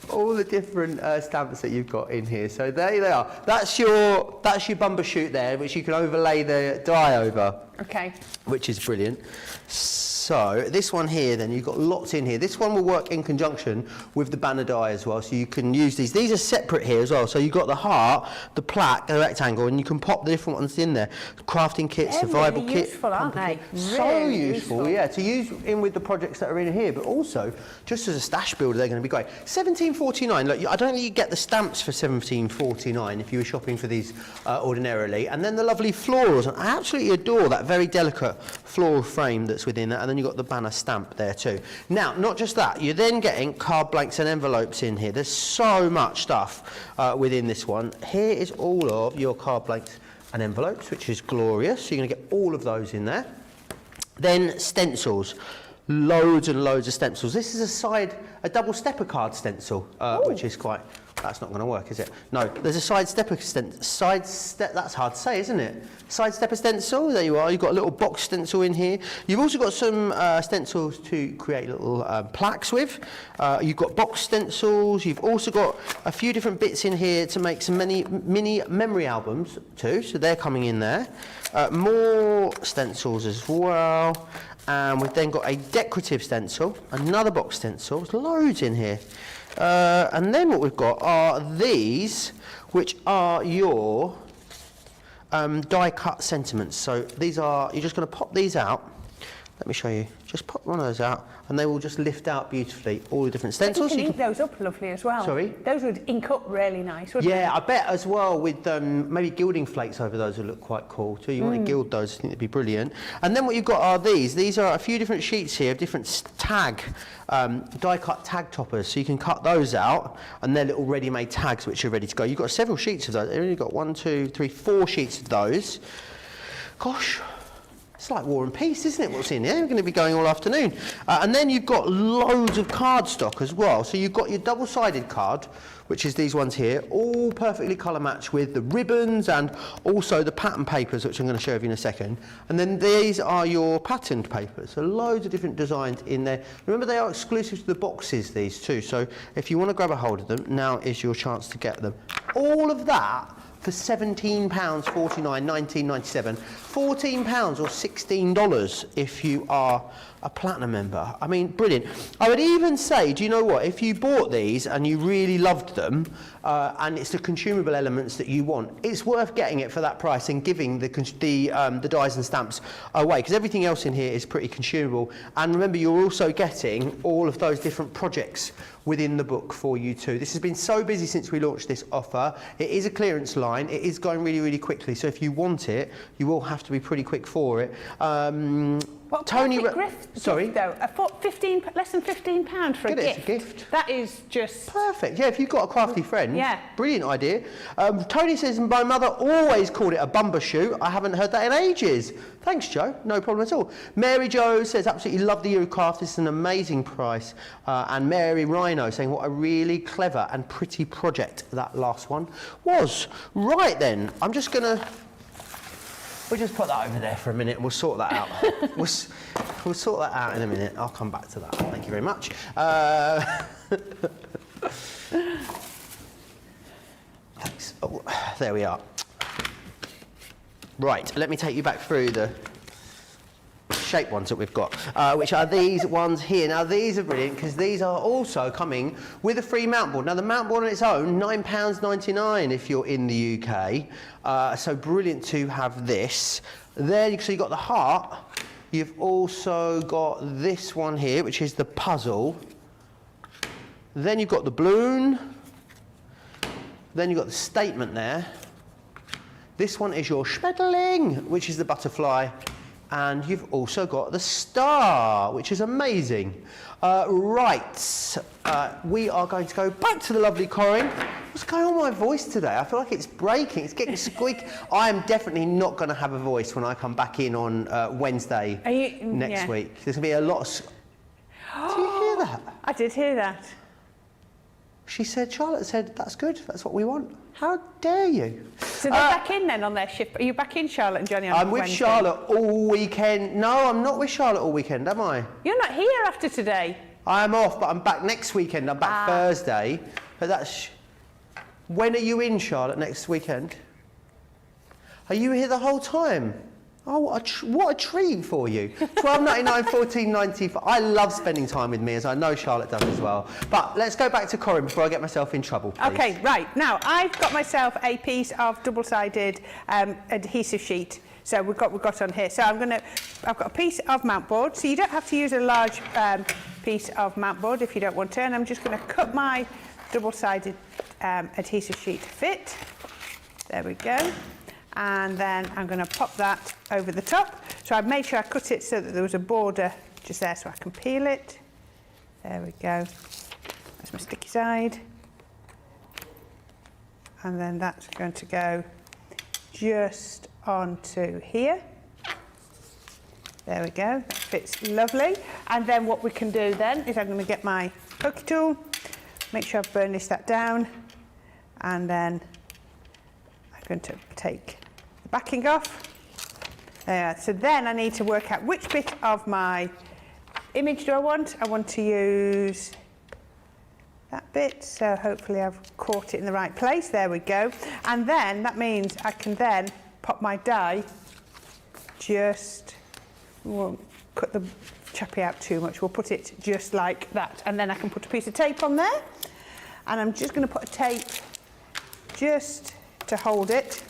all the different stamps that you've got in here. So there they are. That's your bumbershoot there, which you can overlay the die over. Okay. Which is brilliant. So this one here, then you've got lots in here. This one will work in conjunction with the banner die as well, so you can use these. These are separate here as well. So you've got the heart, the plaque, the rectangle, and you can pop the different ones in there. Crafting kit, They're survival really kit. useful, aren't they? So Really useful, yeah, to use in with the projects that are in here, but also just as a stash builder, they're going to be great. $17.49. Look, I don't think you get the stamps for $17.49 if you were shopping for these ordinarily. And then the lovely florals, and I absolutely adore that very delicate floral frame that's within that, and then you've got the banner stamp there too. Now, not just that, you're then getting card blanks and envelopes in here. There's so much stuff within this one. Here is all of your card blanks and envelopes, which is glorious. So you're going to get all of those in there. Then stencils. Loads and loads of stencils. This is a double stepper card stencil, which is quite, that's not going to work, is it? No, there's a side stepper that's hard to say, isn't it? Side stepper stencil, there you are. You've got a little box stencil in here. You've also got some stencils to create little plaques with. You've got box stencils. You've also got a few different bits in here to make some mini memory albums too, so they're coming in there. More stencils as well. And we've then got a decorative stencil, another box stencil, there's loads in here. And then what we've got are these, which are your die-cut sentiments. So these are, you're just going to pop these out. Let me show you. Just pop one of those out, and they will just lift out beautifully all the different stencils. You can ink those up lovely as well. Sorry? Those would ink up really nice, wouldn't they? Yeah, I bet as well with maybe gilding flakes over those would look quite cool too. You want to gild those, I think it'd be brilliant. And then what you've got are these. These are a few different sheets here of different die-cut tag toppers. So you can cut those out, and they're little ready-made tags which are ready to go. You've got several sheets of those. You've only got 1, 2, 3, 4 sheets of those. Gosh. It's like War and Peace, isn't it, what's in here? We're going to be going all afternoon. And then you've got loads of cardstock as well. So you've got your double-sided card, which is these ones here, all perfectly colour matched with the ribbons and also the pattern papers, which I'm going to show you in a second. And then these are your patterned papers. So loads of different designs in there. Remember, they are exclusive to the boxes, these too. So if you want to grab a hold of them, now is your chance to get them. All of that for £17.49, 19.97, £14 or $16 if you are a platinum member. I mean, brilliant. I would even say, do you know what? If you bought these and you really loved them, and it's the consumable elements that you want, it's worth getting it for that price and giving the dies and stamps away, because everything else in here is pretty consumable. And remember, you're also getting all of those different projects within the book for you too. This has been so busy since we launched this offer. It is a clearance line. It is going really, really quickly. So if you want it, you will have to be pretty quick for it. Well, Tony, sorry, though, less than £15 for a gift. It's a gift. That is just perfect. Yeah, if you've got a crafty friend, yeah, brilliant idea. Tony says my mother always called it a bumbershoot. I haven't heard that in ages. Thanks, Joe. No problem at all. Mary Jo says absolutely love the Eurocraft. This is an amazing price. And Mary Rhino saying what a really clever and pretty project that last one was. Right then, I'm just gonna. We'll just put that over there for a minute and we'll sort that out. we'll sort that out in a minute. I'll come back to that. Thank you very much. Thanks. Oh, there we are. Right, let me take you back through the shape ones that we've got, which are these ones here. Now these are brilliant because these are also coming with a free mount board. Now the mount board on its own, £9.99 if you're in the UK. So brilliant to have this. There, so you've got the heart. You've also got this one here, which is the puzzle. Then you've got the balloon. Then you've got the statement there. This one is your Schmetterling, which is the butterfly. And you've also got the star, which is amazing. Right, we are going to go back to the lovely Corrine. What's going on with my voice today? I feel like it's breaking, it's getting squeaky. I am definitely not going to have a voice when I come back in on Wednesday next week. There's going to be a lot of... Did you hear that? I did hear that. Charlotte said, that's good, that's what we want. How dare you? So they're back in then on their shift. Are you back in, Charlotte and Johnny, on I'm with Wednesday? Charlotte all weekend. No, I'm not with Charlotte all weekend, am I? You're not here after today. I'm off, but I'm back next weekend. I'm back Thursday. But that's... When are you in, Charlotte, next weekend? Are you here the whole time? Oh, what a treat for you. £12.99, £14.95. I love spending time with me, as I know Charlotte does as well. But let's go back to Corrine before I get myself in trouble, please. OK, right. Now, I've got myself a piece of double-sided adhesive sheet. So we've got on here. So I've got a piece of mount board. So you don't have to use a large piece of mount board if you don't want to. And I'm just going to cut my double-sided adhesive sheet to fit. There we go. And then I'm going to pop that over the top. So I've made sure I cut it so that there was a border just there so I can peel it. There we go. That's my sticky side. And then that's going to go just onto here. There we go, that fits lovely. And then what we can do then is I'm going to get my pokey tool, make sure I've burnished that down, and then I'm going to take the backing off. There, so then I need to work out which bit of my image do I want. I want to use that bit, so hopefully I've caught it in the right place. There we go. And then that means I can then pop my die, just, we won't cut the chappy out too much, we'll put it just like that. And then I can put a piece of tape on there. And I'm just going to put a tape just to hold it.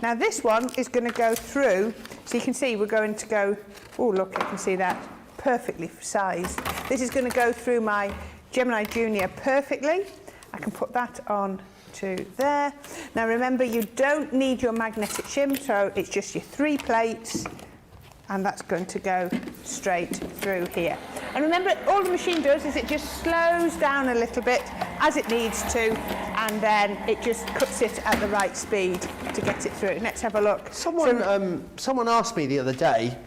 Now this one is going to go through, so you can see we're going to go, oh look, you can see that, perfectly for size. This is going to go through my Gemini Junior perfectly. I can put that on to there. Now remember, you don't need your magnetic shim, so it's just your 3 plates, and that's going to go straight through here. And remember, all the machine does is it just slows down a little bit as it needs to, and then it just cuts it at the right speed to get it through. Let's have a look. Someone asked me the other day,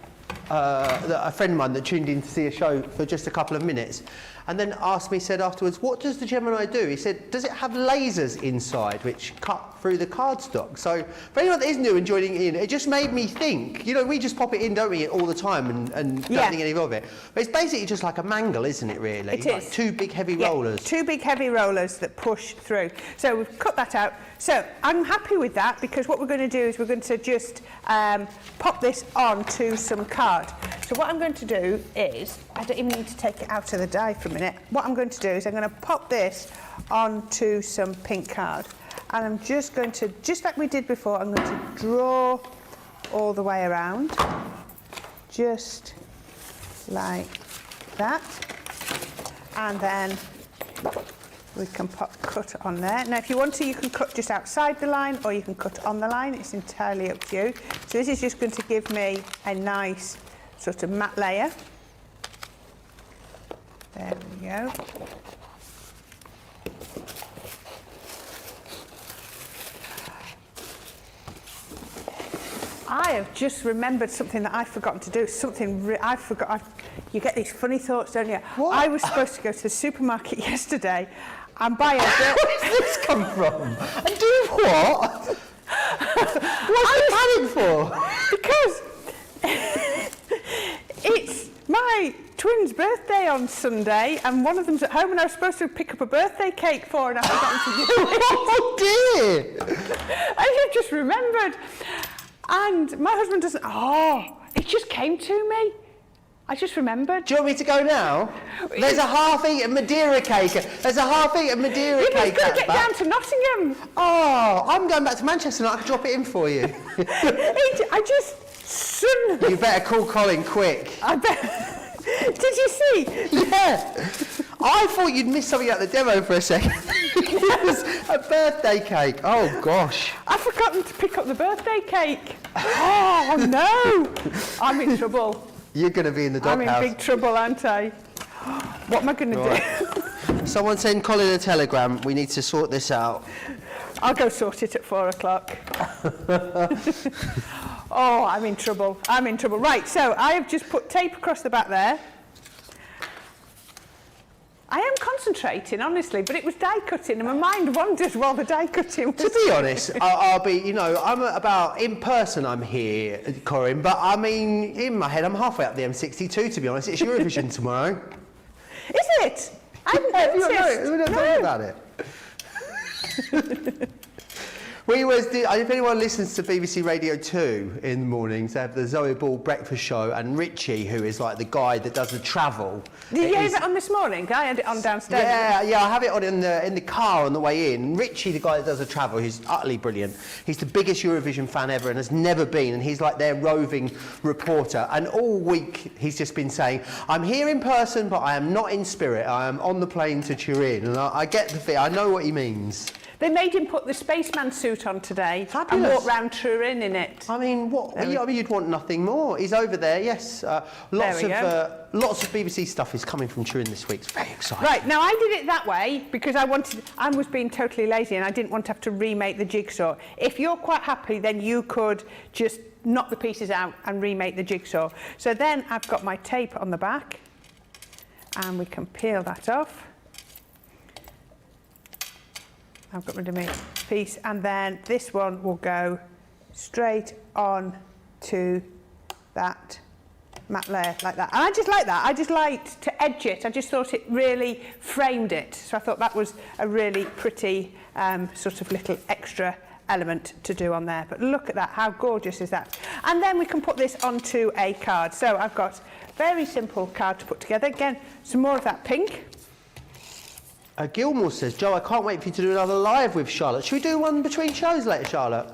a friend of mine that tuned in to see a show for just a couple of minutes, and then asked me, said afterwards, what does the Gemini do? He said, does it have lasers inside which cut through the cardstock? So for anyone that is new and joining in, it just made me think, you know, we just pop it in, don't we, all the time and don't think anything of it. But it's basically just like a mangle, isn't it, really? It like is. 2 big heavy rollers. 2 big heavy rollers that push through. So we've cut that out. So I'm happy with that, because what we're going to do is we're going to just pop this onto some card. So what I'm going to do is, I don't even need to take it out of the die for a minute. What I'm going to do is I'm going to pop this onto some pink card. And I'm just going to, just like we did before, I'm going to draw all the way around. Just like that. And then we can cut on there. Now, if you want to, you can cut just outside the line, or you can cut on the line. It's entirely up to you. So this is just going to give me a nice sort of matte layer. There we go. I have just remembered something that I've forgotten to do. You get these funny thoughts, don't you? What? I was supposed to go to the supermarket yesterday and buy a Where does this come from? And do what? What's the panic for? Because it's my twins' birthday on Sunday, and one of them's at home, and I was supposed to pick up a birthday cake for her, and I've forgotten to do it. Oh dear! I have just remembered. And my husband doesn't, it just came to me. I just remembered. Do you want me to go now? There's a half-eaten Madeira cake. There's a half-eaten Madeira You've cake. got to get down to Nottingham. Oh, I'm going back to Manchester and I can drop it in for you. I just suddenly... You better call Colin quick. I bet... Did you see? Yeah. I thought you'd missed something at the demo for a second. It was a birthday cake. Oh, gosh. I've forgotten to pick up the birthday cake. Oh, no. I'm in trouble. You're going to be in the doghouse. I'm in big trouble, aren't I? What am I going to do? Someone send Colin a telegram. We need to sort this out. I'll go sort it at 4 o'clock. Oh, I'm in trouble. I'm in trouble. Right, so I have just put tape across the back there. I am concentrating, honestly, but it was die cutting, and my mind wandered while the die cutting was... To be honest, I'll be, you know, in person I'm here, Corrine, but I mean, in my head, I'm halfway up the M62, to be honest. It's Eurovision tomorrow. Is it? I haven't noticed. We're not talking about it. If anyone listens to BBC Radio 2 in the mornings, they have the Zoe Ball breakfast show, and Richie, who is like the guy that does the travel. Did you have it on this morning? I had it on downstairs. Yeah, I have it on in the car on the way in. Richie, the guy that does the travel, he's utterly brilliant. He's the biggest Eurovision fan ever and has never been, and he's like their roving reporter. And all week he's just been saying, I'm here in person, but I am not in spirit. I am on the plane to Turin. And I get the thing, I know what he means. They made him put the spaceman suit on today Fabulous. and walk round Turin in it. I mean, you'd want nothing more. He's over there, yes. Lots of BBC stuff is coming from Turin this week. It's very exciting. Right, now I did it that way because I was being totally lazy and I didn't want to have to remake the jigsaw. If you're quite happy, then you could just knock the pieces out and remake the jigsaw. So then I've got my tape on the back and we can peel that off. I've got rid of my piece, and then this one will go straight on to that matte layer like that. And I just like that. I just liked to edge it. I just thought it really framed it. So I thought that was a really pretty sort of little extra element to do on there. But look at that, how gorgeous is that? And then we can put this onto a card. So I've got a very simple card to put together. Again, some more of that pink. Gilmore says, Joe, I can't wait for you to do another live with Charlotte. Should we do one between shows later, Charlotte?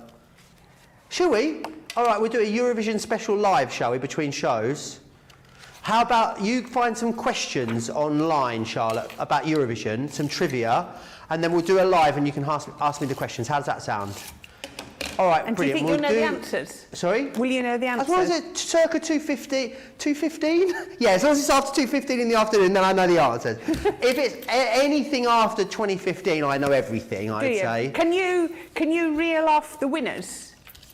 Shall we? All right, we'll do a Eurovision special live, shall we, between shows? How about you find some questions online, Charlotte, about Eurovision, some trivia, and then we'll do a live and you can ask me the questions. How does that sound? All right, and brilliant. Do you think you'll know the answers? Sorry? Will you know the answers? As long as it's circa 2:15? Yeah, as long as it's after 2:15 in the afternoon, then I know the answers. If it's anything after 2015, I know everything, I'd say. Can you reel off the winners?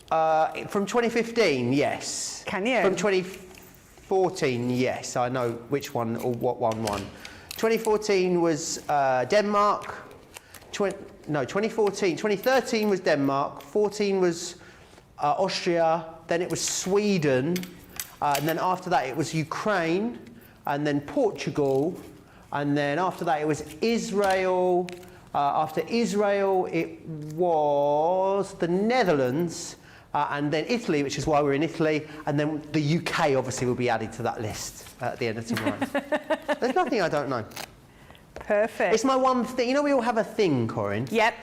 From 2015, yes. Can you? From 2014, yes. I know which one or what one won. 2014 was Denmark. 2013 was Denmark, 14 was Austria, then it was Sweden, and then after that it was Ukraine, and then Portugal, and then after that it was Israel. After Israel it was the Netherlands, and then Italy, which is why we're in Italy, and then the UK obviously will be added to that list at the end of tomorrow. There's nothing I don't know. Perfect. It's my one thing. You know, we all have a thing, Corrine. Yep.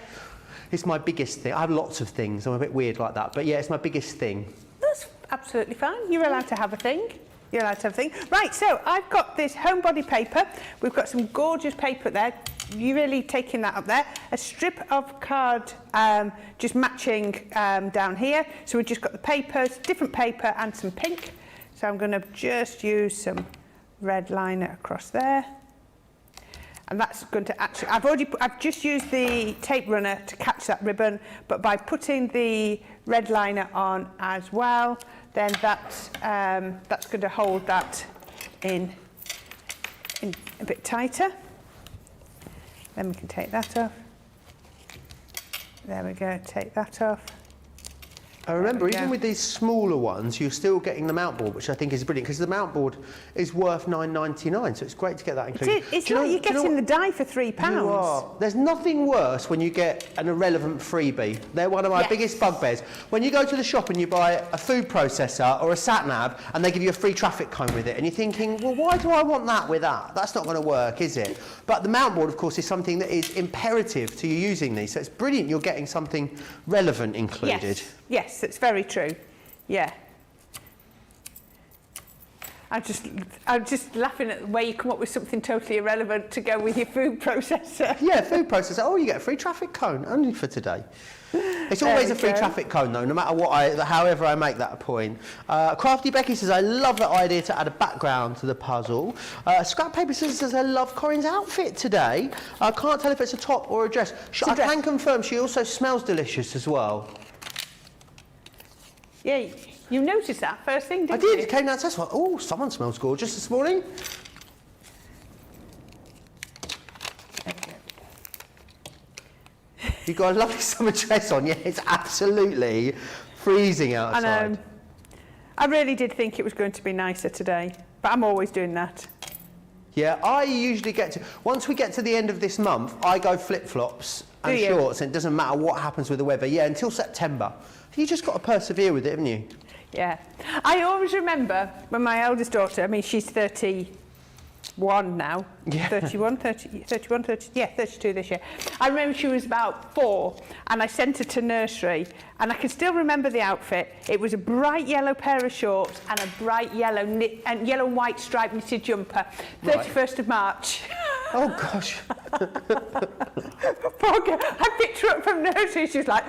It's my biggest thing. I have lots of things. I'm a bit weird like that. But yeah, it's my biggest thing. That's absolutely fine. You're allowed to have a thing. You're allowed to have a thing. Right, so I've got this homebody paper. We've got some gorgeous paper there. You're really taking that up there. A strip of card just matching down here. So we've just got the papers, different paper and some pink. So I'm going to just use some red liner across there. And that's going to actually, I've just used the tape runner to catch that ribbon, but by putting the red liner on as well, then that's going to hold that in a bit tighter. Then we can take that off. There we go, take that off. I remember, even with these smaller ones, you're still getting the mount board, which I think is brilliant, because the mount board is worth £9.99, so it's great to get that included. It's like you're getting the die for £3. You are. There's nothing worse when you get an irrelevant freebie. They're one of my biggest bugbears. When you go to the shop and you buy a food processor or a sat-nav, and they give you a free traffic cone with it, and you're thinking, well, why do I want that with that? That's not going to work, is it? But the mount board, of course, is something that is imperative to you using these, so it's brilliant you're getting something relevant included. Yes, it's very true. Yeah. I'm just laughing at the way you come up with something totally irrelevant to go with your food processor. Yeah, food processor. Oh, you get a free traffic cone, only for today. It's always a free traffic cone, though, no matter however I make that a point. Crafty Becky says, I love that idea to add a background to the puzzle. Scrap Paper says, I love Corrine's outfit today. I can't tell if it's a top or a dress. I can confirm she also smells delicious as well. Yeah, you noticed that first thing, didn't you? I did. It came downstairs. Oh, someone smells gorgeous this morning. You've got a lovely summer dress on. Yeah, it's absolutely freezing outside. I really did think it was going to be nicer today, but I'm always doing that. Yeah, I usually once we get to the end of this month, I go flip-flops and shorts, and it doesn't matter what happens with the weather. Yeah, until September. You just got to persevere with it, haven't you? Yeah. I always remember when my eldest daughter, I mean, she's 31 now. Yeah. 32 this year. I remember she was about 4 and I sent her to nursery and I can still remember the outfit. It was a bright yellow pair of shorts and a bright yellow yellow and white striped knitted jumper. 31st of March. Oh, gosh. Poor girl. I picked her up from nursery, she's like...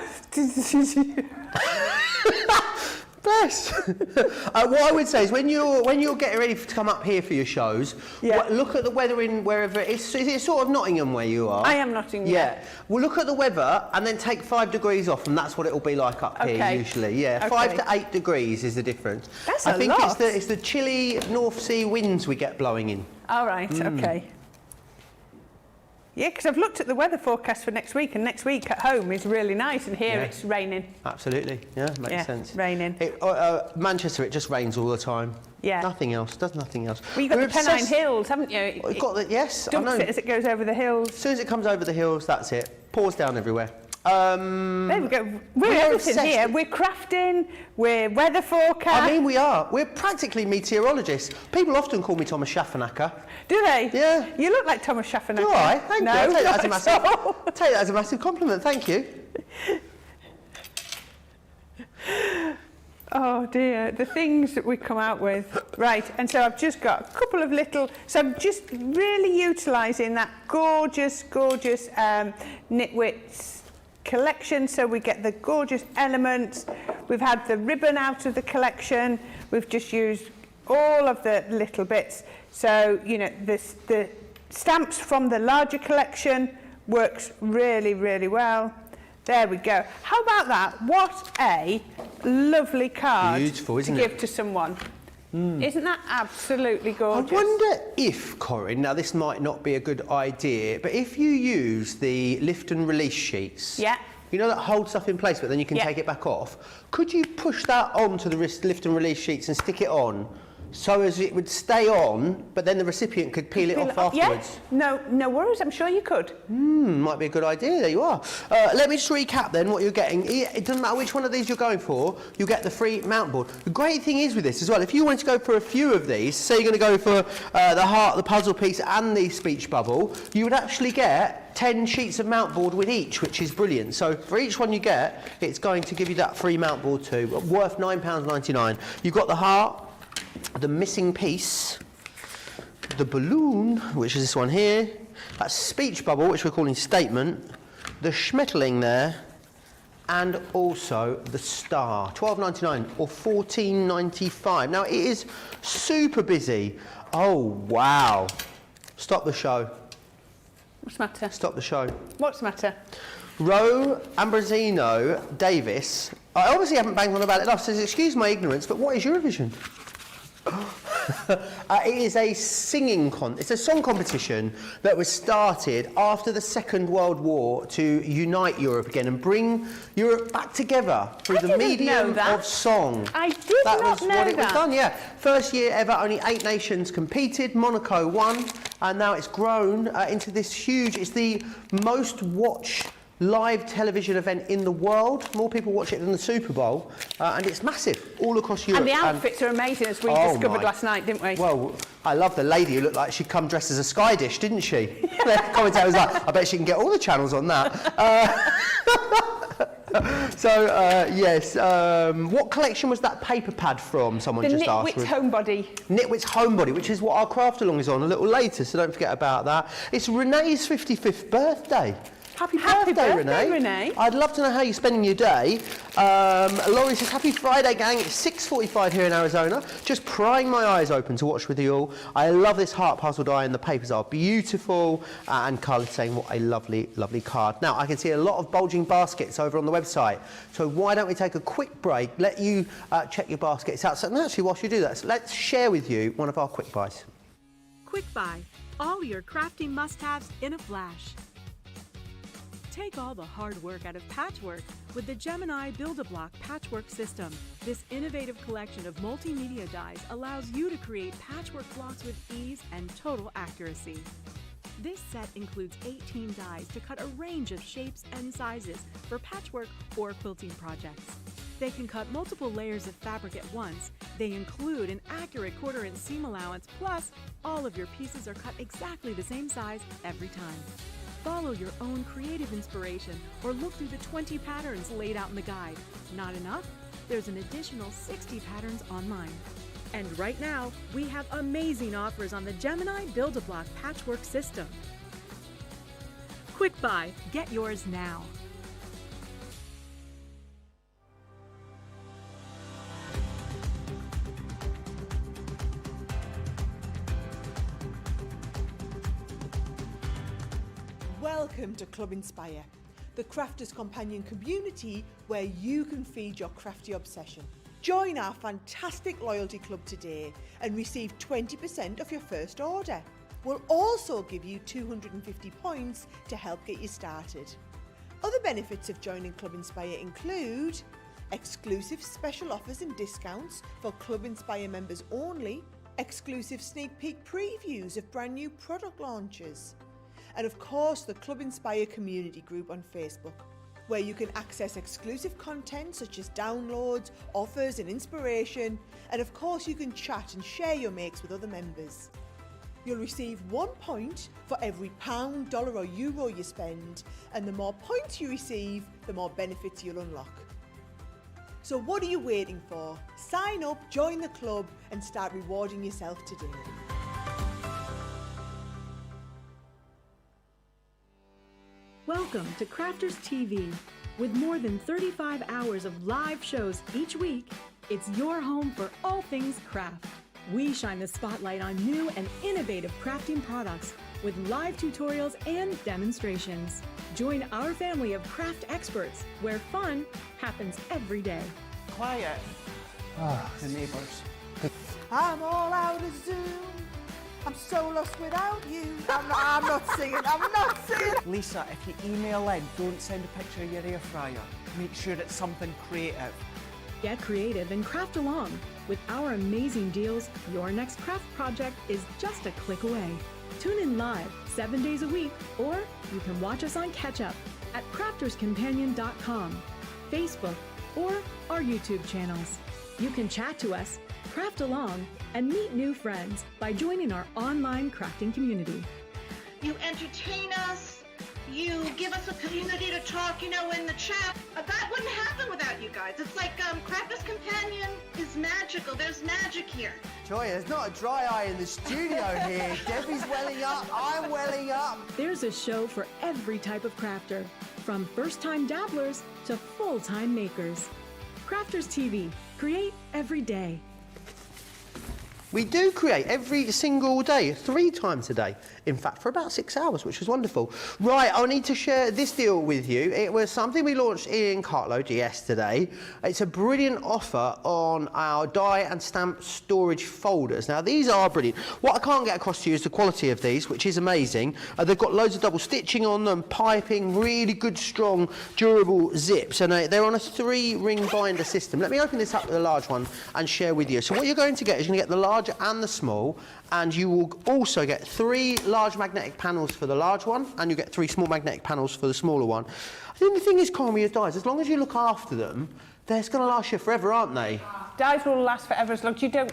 Bless. What I would say is when you're getting ready to come up here for your shows, look at the weather in wherever it is. Is it sort of Nottingham where you are? I am Nottingham. Yeah. Well, look at the weather and then take 5 degrees off, and that's what it'll be like up here usually. Yeah, Okay. 5 to 8 degrees is the difference. That's I a think lot. it's the chilly North Sea winds we get blowing in. All right, okay. Yeah, because I've looked at the weather forecast for next week, and next week at home is really nice, and here it's raining. Absolutely, yeah, makes sense. Raining. Manchester, it just rains all the time. Yeah. Nothing else, does nothing else. Well, you've got the Pennine Hills, haven't you? We've got the, yes, I know. Dumps it as it goes over the hills. As soon as it comes over the hills, that's it. Pours down everywhere. There we go. We're everything obsessed. here. We're crafting, we're weather forecast. I mean, we are. We're practically meteorologists. People often call me Thomas Schaffenacker. Do they? Yeah. You look like Thomas Schaffenacker. Do I? Thank no, you. I'll take that, not as at all. take that as a massive compliment. Thank you. Oh dear, the things that we come out with. Right, and so I've just got a couple of little, so I'm just really utilising that gorgeous, gorgeous Knitwits collection, so we get the gorgeous elements. We've had the ribbon out of the collection. We've just used all of the little bits. So, you know, the stamps from the larger collection works really, really well. There we go. How about that? What a lovely card Beautiful, isn't to it? give to someone. Isn't that absolutely gorgeous? I wonder if, Corrine, now this might not be a good idea, but if you use the lift and release sheets, you know that hold stuff in place, but then you can take it back off, could you push that onto the lift and release sheets and stick it on so as it would stay on, but then the recipient could peel it off afterwards? Yeah, no worries, I'm sure you could. Might be a good idea. There you are. Let me just recap then what you're getting. It doesn't matter which one of these you're going for, you get the free mount board. The great thing is with this as well, if you wanted to go for a few of these, say you're going to go for the heart, the puzzle piece and the speech bubble, you would actually get 10 sheets of mount board with each, which is brilliant. So for each one you get, it's going to give you that free mount board too, worth £9.99. You've got the heart, the missing piece, the balloon, which is this one here, that speech bubble, which we're calling statement, the schmetterling there, and also the star. £12.99 or £14.95. Now it is super busy. Oh wow! Stop the show. What's the matter? Stop the show. What's the matter? Ro Ambrosino Davis. I obviously haven't banged on about it enough. Says, excuse my ignorance, but what is Eurovision? It is a it's a song competition that was started after the Second World War to unite Europe again and bring Europe back together through the medium of song. I did not know that. That was what it was done, yeah. First year ever, only 8 nations competed. Monaco won, and now it's grown into this huge, it's the most watched live television event in the world. More people watch it than the Super Bowl, and it's massive all across Europe. And the outfits are amazing, as we discovered last night, didn't we? Well, I love the lady who looked like she'd come dressed as a sky dish, didn't she? The commentator was like, I bet she can get all the channels on that. Yes, what collection was that paper pad from? Someone just asked. The Knitwits Homebody. Knitwits Homebody, which is what our craft along is on a little later, so don't forget about that. It's Renee's 55th birthday. Happy birthday, Renee. I'd love to know how you're spending your day. Laurie says, happy Friday, gang. It's 6:45 here in Arizona. Just prying my eyes open to watch with you all. I love this heart puzzle die, and the papers are beautiful. And Carla's saying, what a lovely, lovely card. Now, I can see a lot of bulging baskets over on the website. So why don't we take a quick break, let you check your baskets out. So actually, whilst you do that, let's share with you one of our quick buys. Quick Buy. All your crafty must-haves in a flash. Take all the hard work out of patchwork with the Gemini Build-A-Block Patchwork System. This innovative collection of multimedia dies allows you to create patchwork blocks with ease and total accuracy. This set includes 18 dies to cut a range of shapes and sizes for patchwork or quilting projects. They can cut multiple layers of fabric at once. They include an accurate 1/4-inch seam allowance, plus all of your pieces are cut exactly the same size every time. Follow your own creative inspiration or look through the 20 patterns laid out in the guide. Not enough? There's an additional 60 patterns online. And right now, we have amazing offers on the Gemini Build-A-Block Patchwork System. Quick buy, get yours now. Welcome to Club Inspire, the crafters' companion community where you can feed your crafty obsession. Join our fantastic loyalty club today and receive 20% of your first order. We'll also give you 250 points to help get you started. Other benefits of joining Club Inspire include exclusive special offers and discounts for Club Inspire members only, exclusive sneak peek previews of brand new product launches, and of course the Club Inspire community group on Facebook, where you can access exclusive content such as downloads, offers and inspiration, and of course you can chat and share your makes with other members. You'll receive 1 point for every pound, dollar or euro you spend, and the more points you receive, the more benefits you'll unlock. So what are you waiting for? Sign up, join the club and start rewarding yourself today. Welcome to Crafters TV. With more than 35 hours of live shows each week, it's your home for all things craft. We shine the spotlight on new and innovative crafting products with live tutorials and demonstrations. Join our family of craft experts where fun happens every day. Quiet. The neighbours. I'm all out of Zoom. I'm so lost without you. I'm not singing. Lisa, if you email in, don't send a picture of your air fryer. Make sure it's something creative. Get creative and craft along. With our amazing deals, your next craft project is just a click away. Tune in live 7 days a week, or you can watch us on Catch Up at crafterscompanion.com, Facebook, or our YouTube channels. You can chat to us, craft along, and meet new friends by joining our online crafting community. You entertain us, you give us a community to talk, in the chat. That wouldn't happen without you guys. It's like Crafters Companion is magical. There's magic here. Joy, there's not a dry eye in the studio here. Debbie's welling up, I'm welling up. There's a show for every type of crafter, from first-time dabblers to full-time makers. Crafters TV, create every day. We do create every single day, 3 times a day. In fact, for about 6 hours, which is wonderful. Right, I need to share this deal with you. It was something we launched in Cartload yesterday. It's a brilliant offer on our die and stamp storage folders. Now, these are brilliant. What I can't get across to you is the quality of these, which is amazing. They've got loads of double stitching on them, piping, really good, strong, durable zips. And they're on a 3-ring binder system. Let me open this up with a large one and share with you. So what you're going to get is you're going to get the large and the small, and you will also get 3 large magnetic panels for the large one, and you get 3 small magnetic panels for the smaller one. I think the thing is, Carl, with your dies, as long as you look after them, they're going to last you forever, aren't they? Dies will last forever as long as you don't,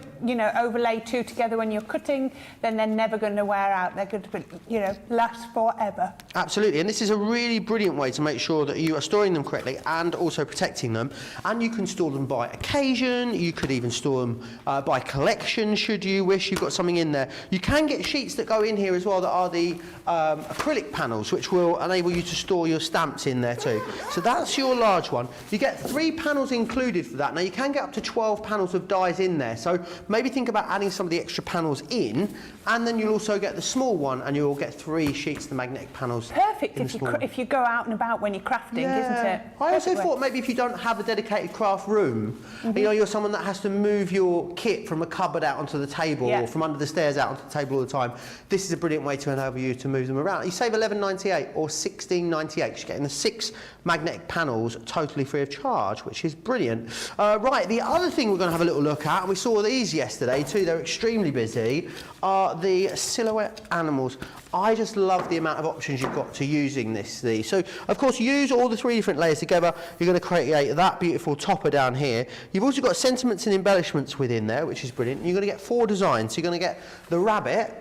overlay 2 together when you're cutting, then they're never going to wear out. They're going to, last forever. Absolutely, and this is a really brilliant way to make sure that you are storing them correctly and also protecting them. And you can store them by occasion, you could even store them by collection should you wish. You've got something in there. You can get sheets that go in here as well that are the acrylic panels, which will enable you to store your stamps in there too. So that's your large one. You get 3 panels included for that. Now you can get up to 12 panels of dies in there, so maybe think about adding some of the extra panels in, and then you'll also get the small one, and you'll get 3 sheets of the magnetic panels. Perfect if you go out and about when you're crafting, isn't it? I also thought maybe if you don't have a dedicated craft room, you're someone that has to move your kit from a cupboard out onto the table or from under the stairs out onto the table all the time, this is a brilliant way to enable you to move them around. You save £11.98 or £16.98. You're getting the 6 magnetic panels totally free of charge, which is brilliant. Right, the other thing we're going to have a little look at, and we saw these yesterday too, they're extremely busy, are the silhouette animals. I just love the amount of options you've got to using these. So, of course, use all the 3 different layers together. You're going to create that beautiful topper down here. You've also got sentiments and embellishments within there, which is brilliant. You're going to get 4 designs. So you're going to get the rabbit,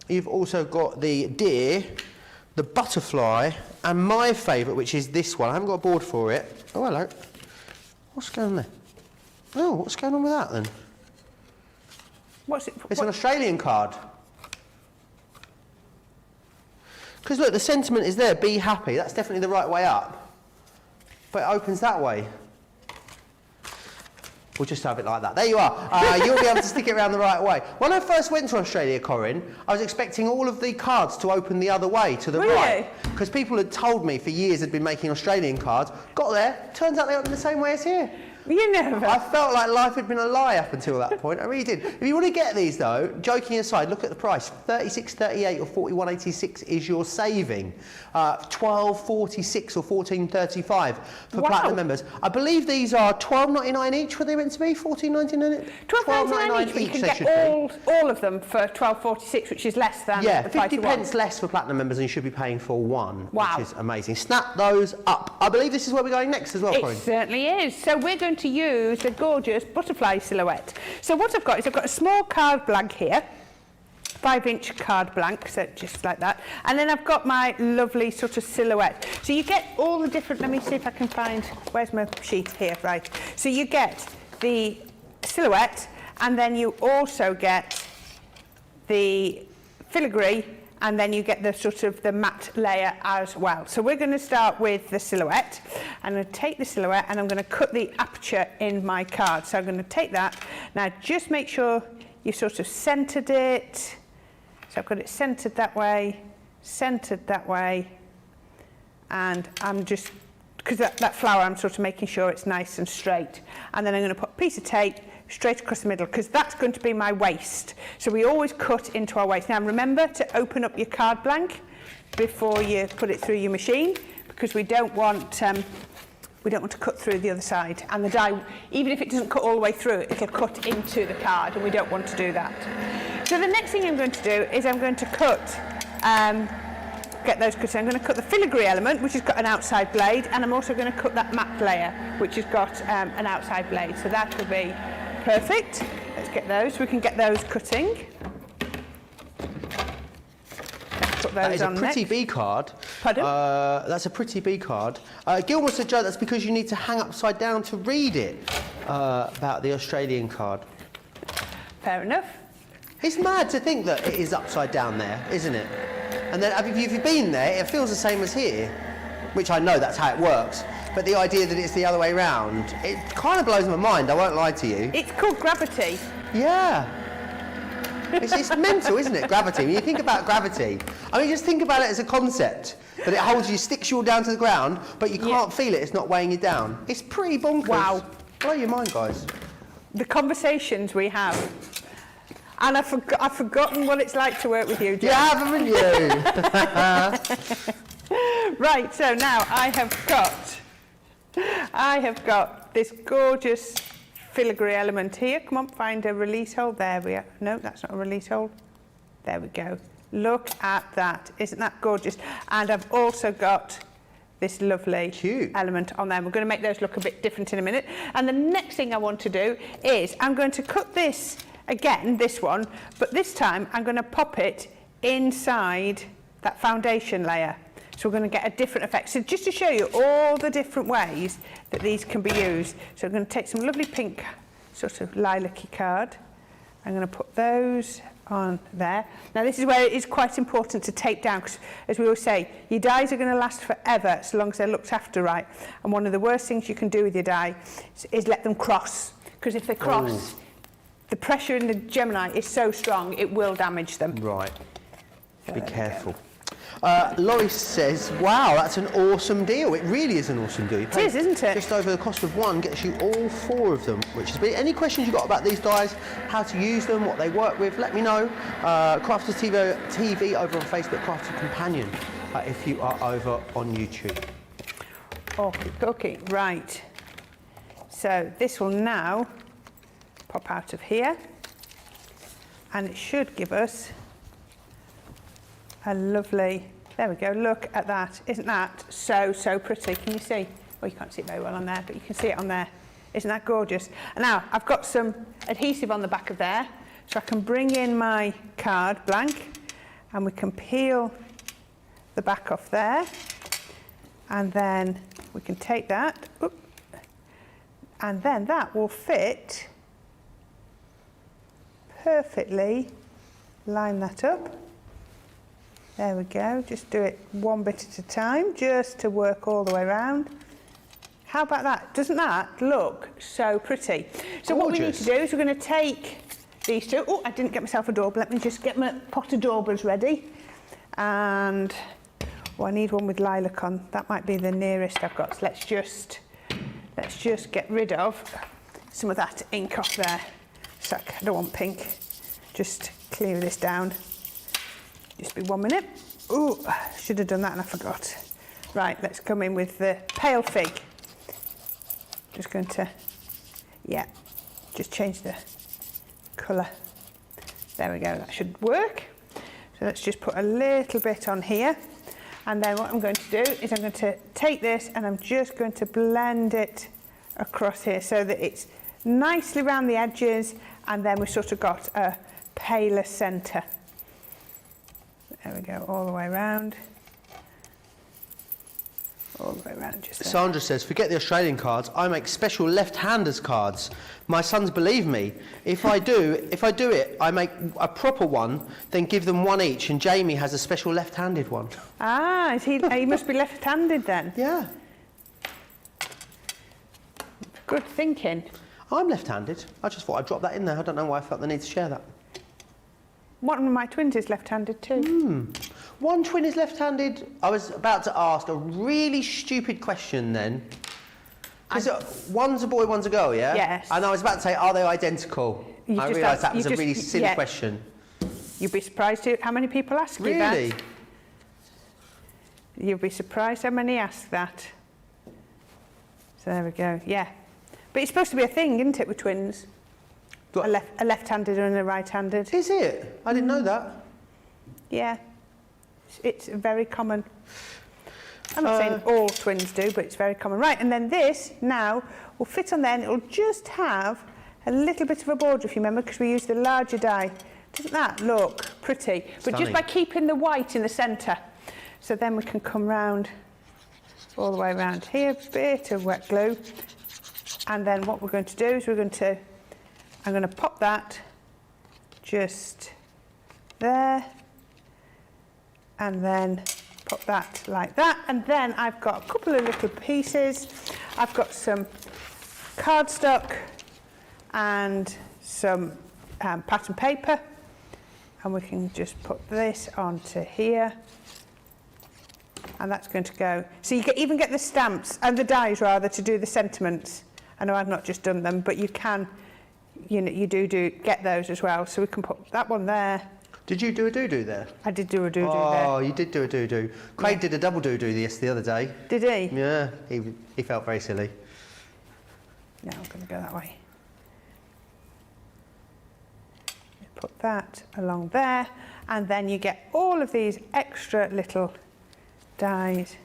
you've also got the deer, the butterfly, and my favourite, which is this one. I haven't got a board for it. Oh, hello. What's going on there? Oh, what's going on with that then? What's it? It's an Australian card. Because look, the sentiment is there, be happy. That's definitely the right way up. But it opens that way. We'll just have it like that. There you are. You'll be able to stick it around the right way. When I first went to Australia, Corrine, I was expecting all of the cards to open the other way, to the right. Because people had told me for years I'd been making Australian cards. Got there, turns out they open the same way as here. You never. I felt like life had been a lie up until that point. I really did. If you want to get these though, joking aside, look at the price. $36.38 or $41.86 is your saving. $12.46 or $14.35 for platinum members. I believe these are $12.99 each. Were they meant to be $14.99? $12.99 each. But you can get all of them for $12.46, which is less than the 50 price pence less for platinum members than you should be paying for one. Wow. Which is amazing. Snap those up. I believe this is where we're going next as well, Corrine. It certainly is. So we're going to use the gorgeous butterfly silhouette. So what I've got is I've got a small card blank here, 5-inch card blank, so just like that. And then I've got my lovely sort of silhouette. So you get all the different, let me see if I can find, where's my sheet here, right. So you get the silhouette, and then you also get the filigree, and then you get the sort of the matte layer as well. So we're going to start with the silhouette. I'm going to take the silhouette and I'm going to cut the aperture in my card. So I'm going to take that. Now just make sure you sort of centered it. So I've got it centered that way, and I'm just, because that flower, I'm sort of making sure it's nice and straight. And then I'm going to put a piece of tape straight across the middle, because that's going to be my waist. So we always cut into our waist. Now remember to open up your card blank before you put it through your machine, because we don't want to cut through the other side. And the die, even if it doesn't cut all the way through, it'll cut into the card, and we don't want to do that. So the next thing I'm going to do is I'm going to cut, get those cut. I'm going to cut the filigree element, which has got an outside blade, and I'm also going to cut that matte layer, which has got an outside blade. So that will be perfect. Let's get those. We can get those cutting. Put those that is on a pretty next. B card. Pardon? That's a pretty B card. Gilmore said, Joe, that's because you need to hang upside down to read it, about the Australian card. Fair enough. It's mad to think that it is upside down there, isn't it? And then if you've been there, it feels the same as here, which I know that's how it works. But the idea that it's the other way round, it kind of blows my mind, I won't lie to you. It's called gravity. Yeah. It's mental, isn't it, gravity? When you think about gravity, I mean, just think about it as a concept, that it holds you, sticks you all down to the ground, but you can't feel it, it's not weighing you down. It's pretty bonkers. Wow. Blow your mind, guys. The conversations we have. And I've forgotten what it's like to work with you, Joe. You have, haven't you? Right, so now I have got this gorgeous filigree element here. Come on, find a release hold. There we are. No, that's not a release hold. There we go. Look at that. Isn't that gorgeous? And I've also got this lovely element on there. We're going to make those look a bit different in a minute. And the next thing I want to do is I'm going to cut this, again, this one, but this time I'm going to pop it inside that foundation layer. So we're going to get a different effect. So just to show you all the different ways that these can be used. So I'm going to take some lovely pink sort of lilac-y card. I'm going to put those on there. Now this is where it is quite important to tape down, because as we always say, your dies are going to last forever so long as they're looked after right. And one of the worst things you can do with your die is let them cross, because if they cross, the pressure in the Gemini is so strong it will damage them. Right. Be careful. Laurie says, wow, that's an awesome deal. It really is an awesome deal. It is, isn't it? Just over the cost of one gets you all four of them, which is big. Any questions you've got about these dies, how to use them, what they work with, let me know. Crafters TV over on Facebook, Crafters Companion, if you are over on YouTube. Okay, right. So this will now pop out of here, and it should give us a lovely, there we go, look at that. Isn't that so pretty? Can you see? Well, you can't see it very well on there, but you can see it on there. Isn't that gorgeous? And now I've got some adhesive on the back of there, so I can bring in my card blank, and we can peel the back off there, and then we can take that, and then that will fit perfectly. Line that up. There we go, just do it one bit at a time, just to work all the way around. How about that? Doesn't that look so pretty? So what we need to do is we're going to take these two. Oh, I didn't get myself a doorbell. Let me just get my pot of doorbells ready. And I need one with lilac on. That might be the nearest I've got. So let's just get rid of some of that ink off there. So I don't want pink. Just clear this down. Just be 1 minute. Oh, should have done that and I forgot. Right, let's come in with the pale fig. Just going to, yeah, just change the colour. There we go, that should work. So let's just put a little bit on here. And then what I'm going to do is I'm going to take this and I'm just going to blend it across here so that it's nicely around the edges, and then we've sort of got a paler centre. There we go, all the way around. All the way around, just there. Sandra says, forget the Australian cards, I make special left-handers cards. My sons believe me. If I do it, I make a proper one, then give them one each, and Jamie has a special left-handed one. Ah, he must be left-handed then. Yeah. Good thinking. I'm left-handed. I just thought I'd drop that in there. I don't know why I felt the need to share that. One of my twins is left-handed too. One twin is left-handed. I was about to ask a really stupid question then. Because one's a boy, one's a girl, yeah? Yes. And I was about to say, are they identical? I realised that was a really silly question. You'd be surprised how many people ask you that. Really? You'd be surprised how many ask that. So there we go, yeah. But it's supposed to be a thing, isn't it, with twins? A left-handed and a right-handed. Is it? I didn't know that. Yeah. It's very common. I'm not saying all twins do, but it's very common. Right, and then this now will fit on there, and it'll just have a little bit of a border, if you remember, because we used the larger die. Doesn't that look pretty? But just by keeping the white in the centre. So then we can come round all the way around here, bit of wet glue. And then what we're going to do is I'm going to pop that just there, and then pop that like that, and then I've got a couple of little pieces. I've got some cardstock and some pattern paper, and we can just put this onto here, and that's going to go. So you can even get the stamps and the dies rather to do the sentiments. I know I've not just done them, but you can. You know, you do get those as well. So we can put that one there. Did you do a doo-doo there? I did do a doo-doo there. Oh, you did do a doo-doo. Craig did a double doo-doo the other day. Did he? Yeah, he felt very silly. No, I'm going to go that way. Put that along there, and then you get all of these extra little dies.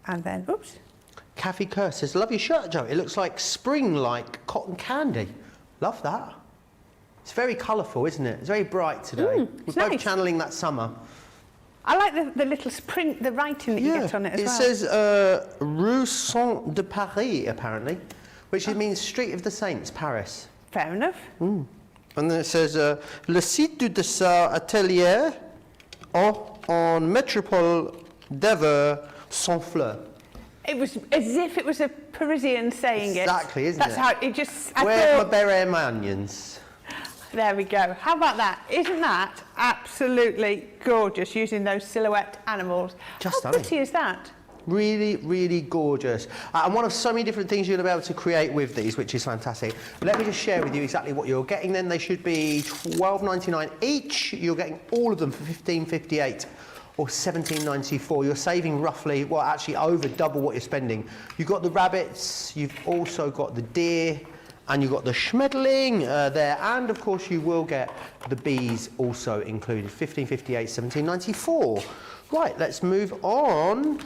And then, oops. Kathy Kerr says, love your shirt, Joe. It looks like spring, like cotton candy. Love that. It's very colourful, isn't it? It's very bright today. We're both channeling that summer. I like the little print, the writing that you get on it as well. It says Rue Saint de Paris, apparently, which means Street of the Saints, Paris. Fair enough. And then it says Le site du dessin atelier en métropole d'Ever sans fleur. It was as if it was a Parisian saying it. Exactly, isn't That's it? how it just... Where's my beret and my onions? There we go. How about that? Isn't that absolutely gorgeous, using those silhouette animals? Just How pretty is that? Really, really gorgeous. And one of so many different things you're going to be able to create with these, which is fantastic. Let me just share with you exactly what you're getting then. They should be $12.99 each. You're getting all of them for $15.58. Or $17.94. You're saving roughly, well, actually over double what you're spending. You've got the rabbits, you've also got the deer, and you've got the schmetterling there, and of course you will get the bees also included. $15.58, $17.94 Right, let's move on.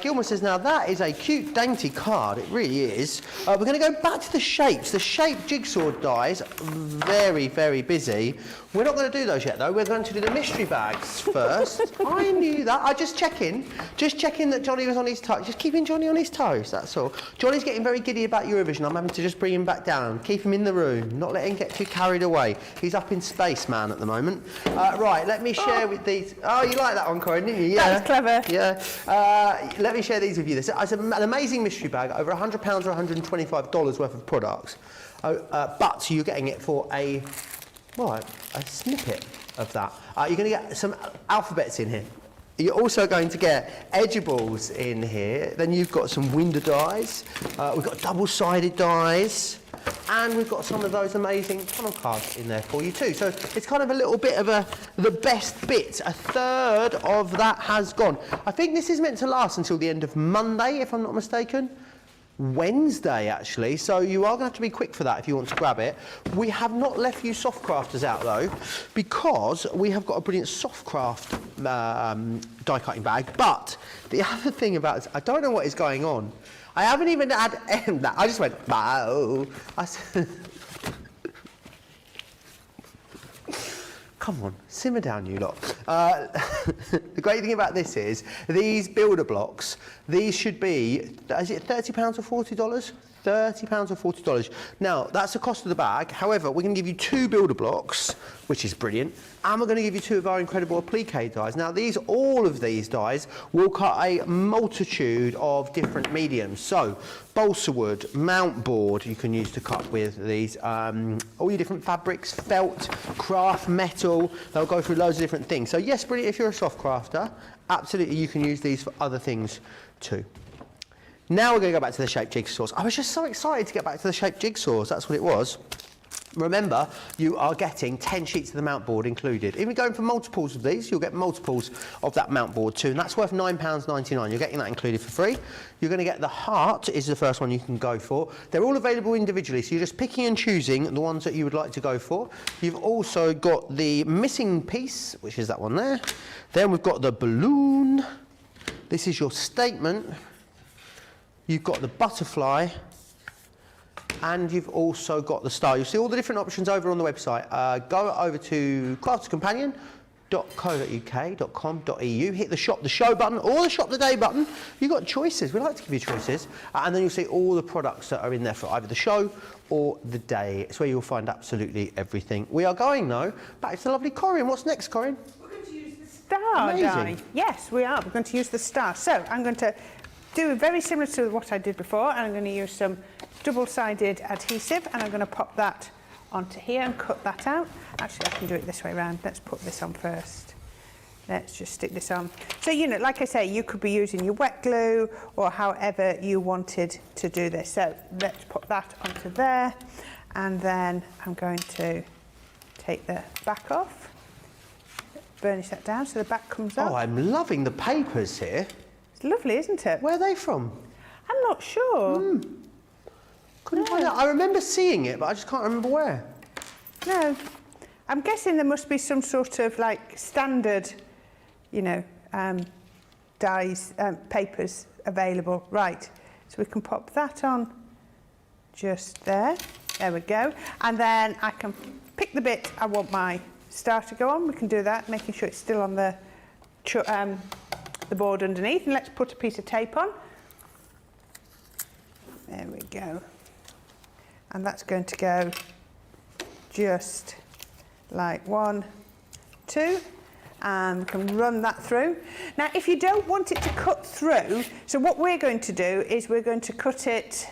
Gilmer says, now that is a cute, dainty card. It really is. We're going to go back to the shapes. The shape jigsaw dies, very, very busy. We're not going to do those yet, though. We're going to do the mystery bags first. I knew that. I just checking that Johnny was on his toes. Just keeping Johnny on his toes, that's all. Johnny's getting very giddy about Eurovision. I'm having to just bring him back down, keep him in the room, not let him get too carried away. He's up in space, man, at the moment. Right, let me share with these. Oh, you like that one, Corrine, didn't you? Yeah. That's clever. Yeah. Let me share these with you. It's an amazing mystery bag, over £100 or $125 worth of products. But you're getting it for a snippet of that. You're going to get some alphabets in here. You're also going to get edibles in here. Then you've got some window dies. We've got double-sided dies. And we've got some of those amazing tunnel cards in there for you too. So it's kind of a little bit of the best bits. A third of that has gone. I think this is meant to last until the end of Monday, if I'm not mistaken. Wednesday, actually. So you are going to have to be quick for that if you want to grab it. We have not left you soft crafters out, though, because we have got a brilliant soft craft die cutting bag. But the other thing about this, I don't know what is going on. I haven't even had that. I just went, wow. Come on, simmer down, you lot. The great thing about this is, these builder blocks, these should be, is it £30 or $40? £30 or $40. Now, that's the cost of the bag. However, we're going to give you 2 builder blocks, which is brilliant, and we're going to give you 2 of our incredible applique dies. Now, all of these dies will cut a multitude of different mediums. So, balsa wood, mount board you can use to cut with these, all your different fabrics, felt, craft, metal. They'll go through loads of different things. So, yes, brilliant if you're a soft crafter. Absolutely, you can use these for other things too. Now we're going to go back to the shaped jigsaws. I was just so excited to get back to the shaped jigsaws. That's what it was. Remember, you are getting 10 sheets of the mount board included. If you're going for multiples of these, you'll get multiples of that mount board too, and that's worth £9.99. You're getting that included for free. You're going to get the heart, is the first one you can go for. They're all available individually, so you're just picking and choosing the ones that you would like to go for. You've also got the missing piece, which is that one there. Then we've got the balloon. This is your statement. You've got the butterfly, and you've also got the star. You'll see all the different options over on the website. Go over to crafterscompanion.co.uk.com.au, hit the shop the show button or the shop the day button. You've got choices. We like to give you choices. And then you'll see all the products that are in there for either the show or the day. It's where you'll find absolutely everything. We are going, though, back to the lovely Corrine. What's next, Corrine? We're going to use the star die. Yes, we are. We're going to use the star. So I'm going to do very similar to what I did before, and I'm going to use some double-sided adhesive, and I'm going to pop that onto here and cut that out. Actually, I can do it this way around. Let's put this on first. Let's just stick this on. So, you know, like I say, you could be using your wet glue or however you wanted to do this. So let's put that onto there, and then I'm going to take the back off, burnish that down so the back comes up. Oh, I'm loving the papers here. Lovely, isn't it? Where are they from? I'm not sure. Couldn't find out. I remember seeing it, but I just can't remember where. No. I'm guessing there must be some sort of like standard, you know, dies, papers available. Right. So we can pop that on just there. There we go. And then I can pick the bit I want my star to go on. We can do that, making sure it's still on the board underneath, and let's put a piece of tape on. There we go. And that's going to go just like 1, 2, and we can run that through. Now, if you don't want it to cut through, so what we're going to do is we're going to cut it.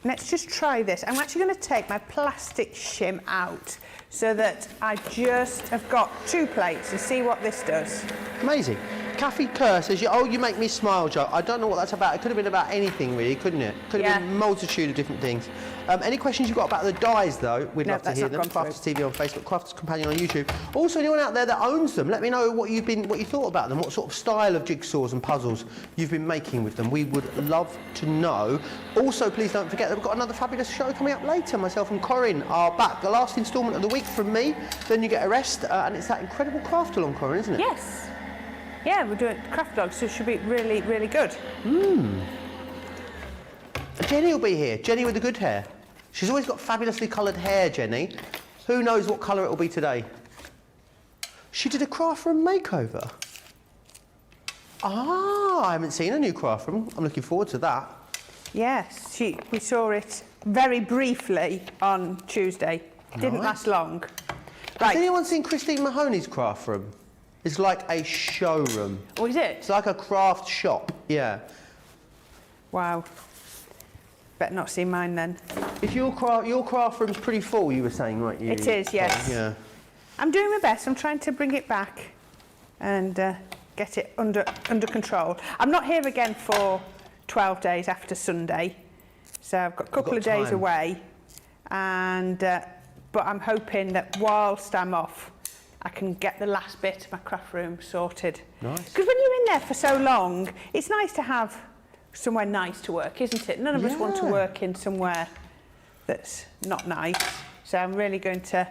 Let's just try this. I'm actually going to take my plastic shim out so that I just have got 2 plates and see what this does. Amazing. Kathy Kerr says, oh, you make me smile, Joe. I don't know what that's about. It could have been about anything, really, couldn't it? Could have been a multitude of different things. Any questions you've got about the dies, though, we'd love to hear them. Crafters TV on Facebook, Crafters Companion on YouTube. Also, anyone out there that owns them, let me know what you thought about them, what sort of style of jigsaws and puzzles you've been making with them. We would love to know. Also, please don't forget that we've got another fabulous show coming up later. Myself and Corrine are back. The last instalment of the week from me, then you get a rest, and it's that incredible craft along, Corrine, isn't it? Yes. Yeah, we're doing craft dogs, so it should be really, really good. Jenny will be here. Jenny with the good hair. She's always got fabulously coloured hair, Jenny. Who knows what colour it will be today? She did a craft room makeover. Ah, I haven't seen a new craft room. I'm looking forward to that. Yes, we saw it very briefly on Tuesday. Didn't last long. Has anyone seen Christine Mahoney's craft room? It's like a showroom. Oh, is it? It's like a craft shop, yeah. Wow. Better not see mine then. If your craft room's pretty full, you were saying, weren't you? It is, yes. Yeah. I'm doing my best. I'm trying to bring it back and get it under control. I'm not here again for 12 days after Sunday, so I've got a couple of days away, and but I'm hoping that whilst I'm off, I can get the last bit of my craft room sorted. Nice. Because when you're in there for so long, it's nice to have somewhere nice to work, isn't it? None of us want to work in somewhere that's not nice, so I'm really going to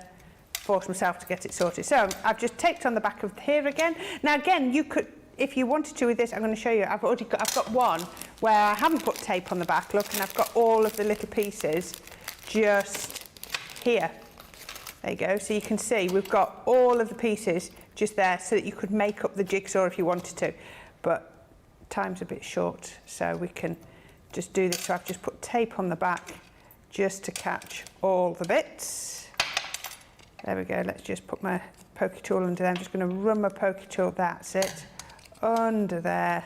force myself to get it sorted. So I've just taped on the back of here again. Now again, you could, if you wanted to with this, I'm going to show you. I've got one where I haven't put tape on the back. Look, and I've got all of the little pieces just here. There you go. So you can see we've got all of the pieces just there, so that you could make up the jigsaw if you wanted to. But time's a bit short, so we can just do this. So I've just put tape on the back just to catch all the bits. There we go. Let's just put my pokey tool under there. I'm just going to run my pokey tool. That's it. Under there.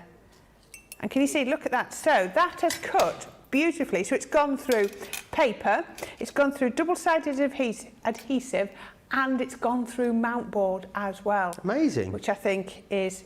And can you see, look at that. So that has cut beautifully. So it's gone through paper, it's gone through double-sided adhesive, and it's gone through mount board as well. Amazing. Which I think is,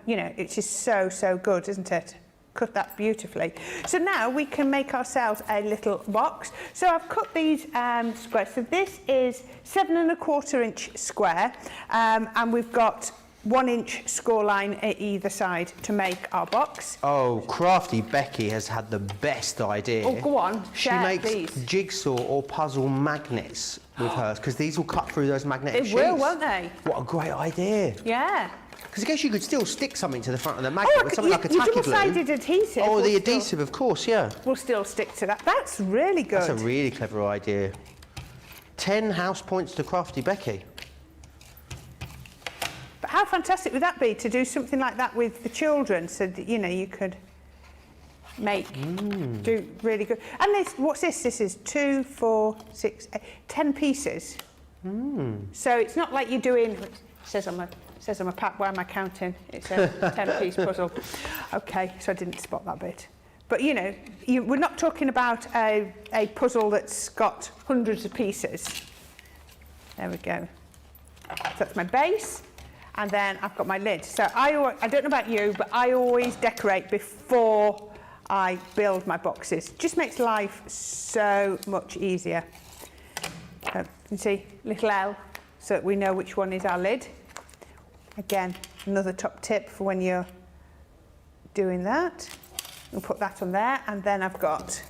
you know, it's just so, so good, isn't it? Cut that beautifully. So now we can make ourselves a little box. So I've cut these squares. So this is 7 1/4 inch square, and we've got 1 inch score line at either side to make our box. Oh, Crafty Becky has had the best idea. Oh, go on, share, She makes please. jigsaw or puzzle magnets with hers, because these will cut through those magnetic sheets. They will, won't they? What a great idea. Yeah. Because I guess you could still stick something to the front of the magnet with something like a your tacky glue. double-sided adhesive. Oh, will the still- adhesive, of course, yeah. will still stick to that. That's really good. That's a really clever idea. 10 house points to Crafty Becky. But how fantastic would that be to do something like that with the children, so that, you know, you could do really good. And this, what's this? This is 2, 4, 6, 8, 10 pieces. So it's not like you're doing, it says on my pack, why am I counting? It's a 10-piece puzzle. Okay, so I didn't spot that bit. But, you know, we're not talking about a puzzle that's got hundreds of pieces. There we go. So that's my base. And then I've got my lid. So I don't know about you, but I always decorate before I build my boxes. Just makes life so much easier. You can see little L, so that we know which one is our lid. Again, another top tip for when you're doing that. We'll put that on there, and then I've got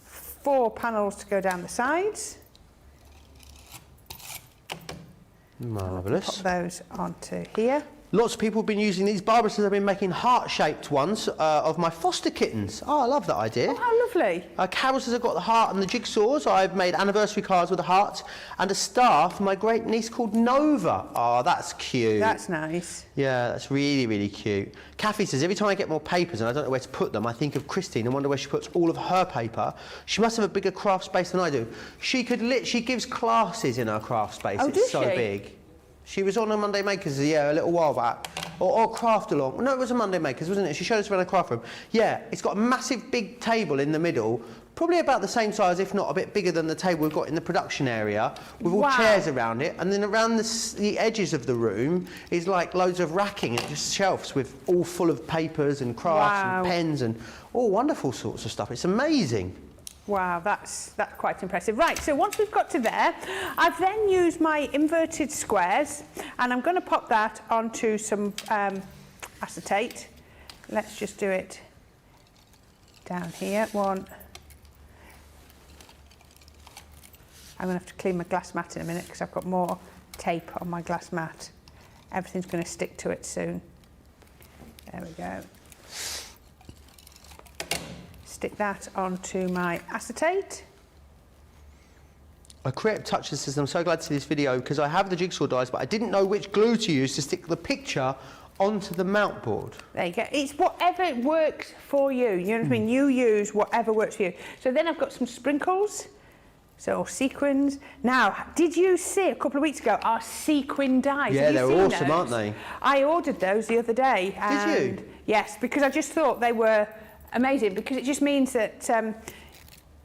4 panels to go down the sides. Marvellous. Put those onto here. Lots of people have been using these. Barbara says I've been making heart-shaped ones of my foster kittens. Oh, I love that idea. Oh, how lovely. Carol says I've got the heart and the jigsaws. I've made anniversary cards with a heart and a star for my great niece called Nova. Oh, that's cute. That's nice. Yeah, that's really, really cute. Kathy says, every time I get more papers and I don't know where to put them, I think of Christine and wonder where she puts all of her paper. She must have a bigger craft space than I do. She gives classes in her craft space. Oh, it's does so she? big. She was on a Monday Makers, a little while back. Or Craft Along. No, it was a Monday Makers, wasn't it? She showed us around the craft room. Yeah, it's got a massive big table in the middle, probably about the same size, if not a bit bigger than the table we've got in the production area, with all Wow. chairs around it. And then around the edges of the room is like loads of racking and just shelves with all full of papers and crafts Wow. and pens and all wonderful sorts of stuff. It's amazing. Wow, that's quite impressive. Right, so once we've got to there, I've then used my inverted squares, and I'm going to pop that onto some acetate. Let's just do it down here. One. I'm going to have to clean my glass mat in a minute because I've got more tape on my glass mat. Everything's going to stick to it soon. There we go. Stick that onto my acetate. A creative touch that says, I'm so glad to see this video because I have the jigsaw dies, but I didn't know which glue to use to stick the picture onto the mount board. There you go. It's whatever works for you. You know what I mean? You use whatever works for you. So then I've got some sprinkles. So sequins. Now, did you see a couple of weeks ago our sequin dies? Yeah, they're awesome, aren't they? I ordered those the other day. Did you? Yes, because I just thought they were amazing, because it just means that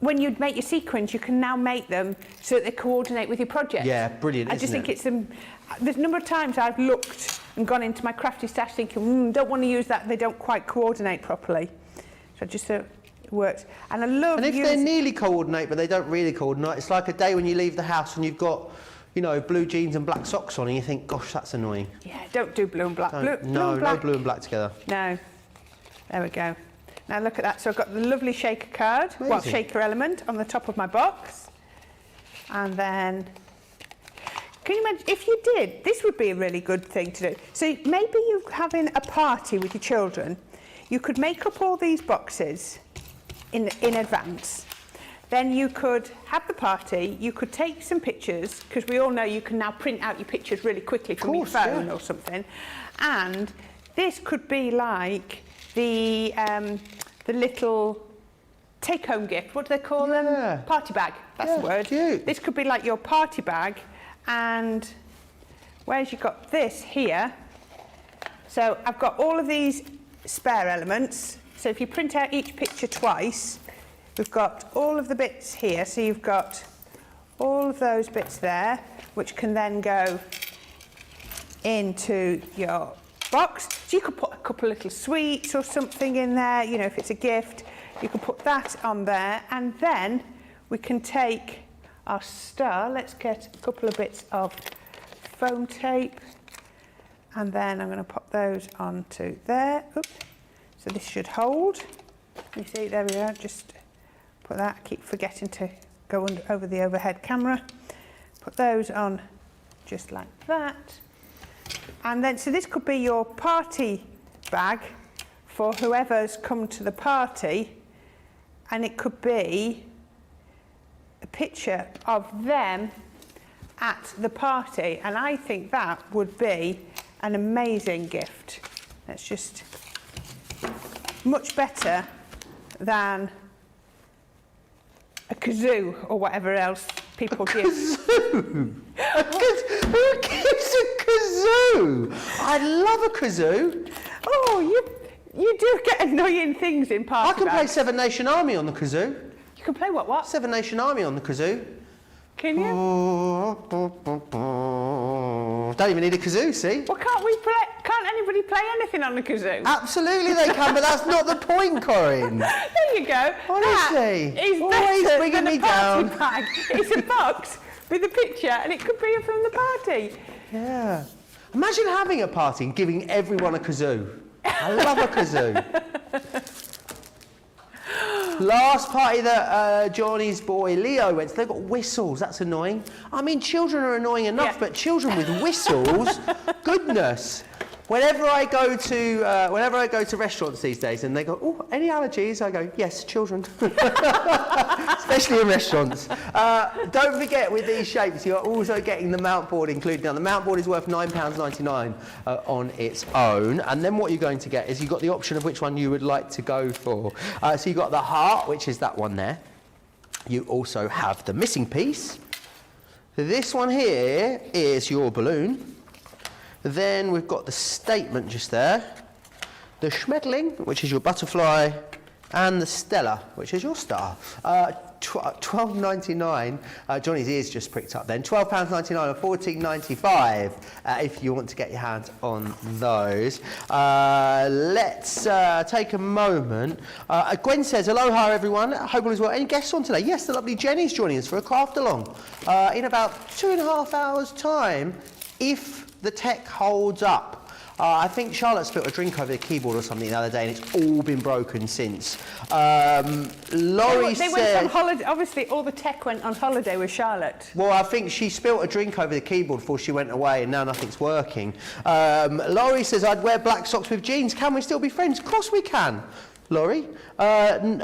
when you make your sequins, you can now make them so that they coordinate with your project. Yeah, brilliant, I just think it's there's a number of times I've looked and gone into my crafty stash thinking, don't want to use that, they don't quite coordinate properly. So I just thought it works. And I love And if they nearly coordinate, but they don't really coordinate, it's like a day when you leave the house and you've got, you know, blue jeans and black socks on and you think, gosh, that's annoying. Yeah, don't do blue and black. No blue and black together. No. There we go. Now look at that. So I've got the lovely shaker card, well, shaker element on the top of my box. And then, can you imagine, if you did, this would be a really good thing to do. So maybe you're having a party with your children. You could make up all these boxes in advance. Then you could have the party, you could take some pictures, because we all know you can now print out your pictures really quickly from your phone or something. And this could be like the little take-home gift. What do they call them? Party bag. That's the word. Cute. This could be like your party bag. And whereas you've got this here, so I've got all of these spare elements. So if you print out each picture twice, we've got all of the bits here. So you've got all of those bits there, which can then go into your box. So you could put a couple of little sweets or something in there, you know, if it's a gift, you can put that on there, and then we can take our star. Let's get a couple of bits of foam tape, and then I'm going to pop those onto there. Oops. So this should hold. You see, there we are, just put that, I keep forgetting to go over the overhead camera. Put those on just like that. And then, so this could be your party bag for whoever's come to the party, and it could be a picture of them at the party, and I think that would be an amazing gift. That's just much better than a kazoo or whatever else people give. Kazoo? Who gives a kazoo? I love a kazoo. Oh, you do get annoying things in party I can play bags. Seven Nation Army on the kazoo. You can play what? Seven Nation Army on the kazoo. Can you? Don't even need a kazoo, see? Well, can't anybody play anything on the kazoo? Absolutely they can, but that's not the point, Corrine. There you go. Honestly, That is always better bringing than me a party down. bag. It's a box with a picture, and it could be from the party. Yeah. Imagine having a party and giving everyone a kazoo. I love a kazoo. Last party that Johnny's boy Leo went to, they've got whistles. That's annoying. I mean, children are annoying enough, but children with whistles, goodness. Whenever I go to restaurants these days and they go, oh, any allergies? I go, yes, children. Especially in restaurants. Don't forget, with these shapes, you're also getting the mount board included. Now, the mount board is worth £9.99 on its own. And then what you're going to get is you've got the option of which one you would like to go for. So you've got the heart, which is that one there. You also have the missing piece. This one here is your balloon. Then we've got the statement just there, the Schmetterling, which is your butterfly, and the Stella, which is your star. £12.99. Johnny's ears just pricked up then. £12.99 or £14.95 if you want to get your hands on those. Let's take a moment. Gwen says, aloha everyone, hope all is well. Any guests on today? Yes, the lovely Jenny's joining us for a craft along in about 2.5 hours time, if the tech holds up. I think Charlotte spilled a drink over the keyboard or something the other day, and it's all been broken since. Laurie They said... went on holiday. Obviously, all the tech went on holiday with Charlotte. Well, I think she spilled a drink over the keyboard before she went away, and now nothing's working. Laurie says, I'd wear black socks with jeans. Can we still be friends? Of course we can, Laurie. Rachel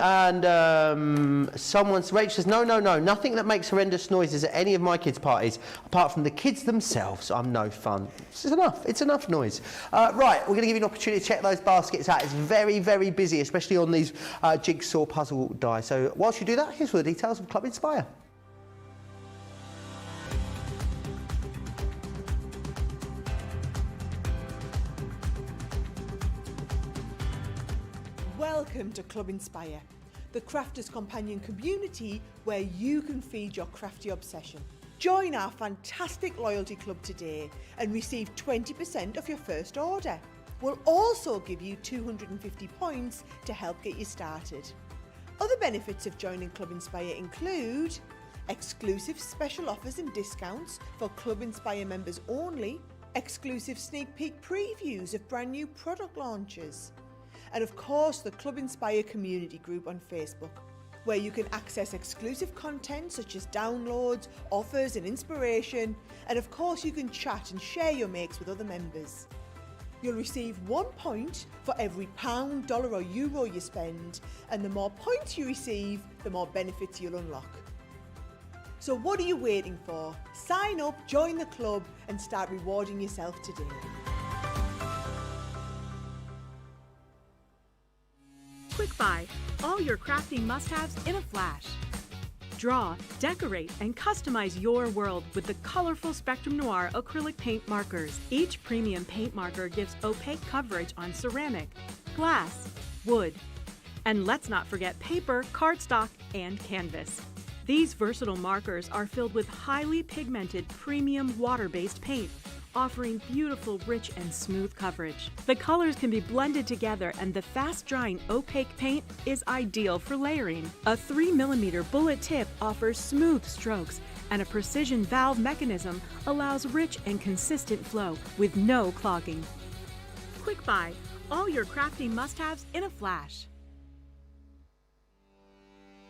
says, no, nothing that makes horrendous noises at any of my kids' parties, apart from the kids themselves. I'm no fun. It's enough noise. Right, we're going to give you an opportunity to check those baskets out. It's very, very busy, especially on these jigsaw puzzle dies. So whilst you do that, here's all the details of Club Inspire. Welcome to Club Inspire, the crafters' companion community where you can feed your crafty obsession. Join our fantastic loyalty club today and receive 20% off your first order. We'll also give you 250 points to help get you started. Other benefits of joining Club Inspire include exclusive special offers and discounts for Club Inspire members only, exclusive sneak peek previews of brand new product launches, and of course the Club Inspire community group on Facebook, where you can access exclusive content such as downloads, offers and inspiration, and of course you can chat and share your makes with other members. You'll receive 1 point for every pound, dollar or euro you spend, and the more points you receive, the more benefits you'll unlock. So what are you waiting for? Sign up, join the club and start rewarding yourself today. Quick Buy, all your crafting must-haves in a flash. Draw, decorate, and customize your world with the colorful Spectrum Noir acrylic paint markers. Each premium paint marker gives opaque coverage on ceramic, glass, wood, and let's not forget paper, cardstock, and canvas. These versatile markers are filled with highly pigmented premium water-based paint, offering beautiful, rich, and smooth coverage. The colors can be blended together, and the fast-drying opaque paint is ideal for layering. A 3mm bullet tip offers smooth strokes, and a precision valve mechanism allows rich and consistent flow with no clogging. Quick Buy, all your crafting must-haves in a flash.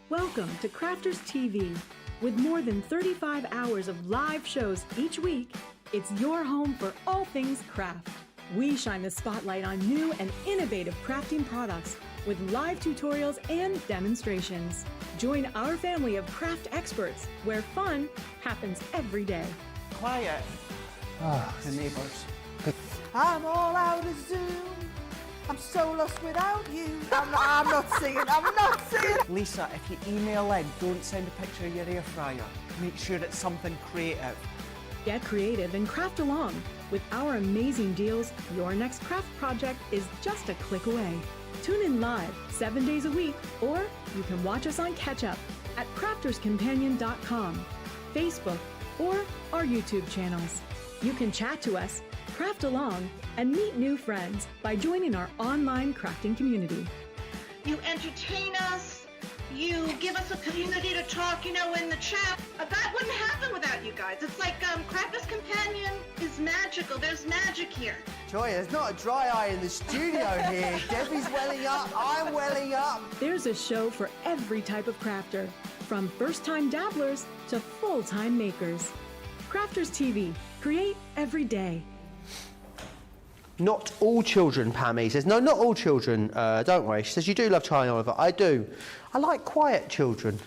Welcome to Crafters TV. With more than 35 hours of live shows each week, it's your home for all things craft. We shine the spotlight on new and innovative crafting products with live tutorials and demonstrations. Join our family of craft experts where fun happens every day. Quiet. The neighbours. I'm all out of Zoom. I'm so lost without you. I'm not singing. Lisa, if you email in, don't send a picture of your air fryer. Make sure it's something creative. Get creative and craft along. With our amazing deals, your next craft project is just a click away. Tune in live 7 days a week, or you can watch us on Catch Up at crafterscompanion.com, Facebook, or our YouTube channels. You can chat to us, craft along, and meet new friends by joining our online crafting community. You entertain us. You give us a community to talk, in the chat. That wouldn't happen without you guys. It's like Crafters Companion is magical. There's magic here. Joy, there's not a dry eye in the studio here. Debbie's welling up, I'm welling up. There's a show for every type of crafter, from first-time dabblers to full-time makers. Crafters TV, create every day. Not all children, Pammy says. No, not all children, don't worry. She says, you do love Charlie Oliver. I do. I like quiet children,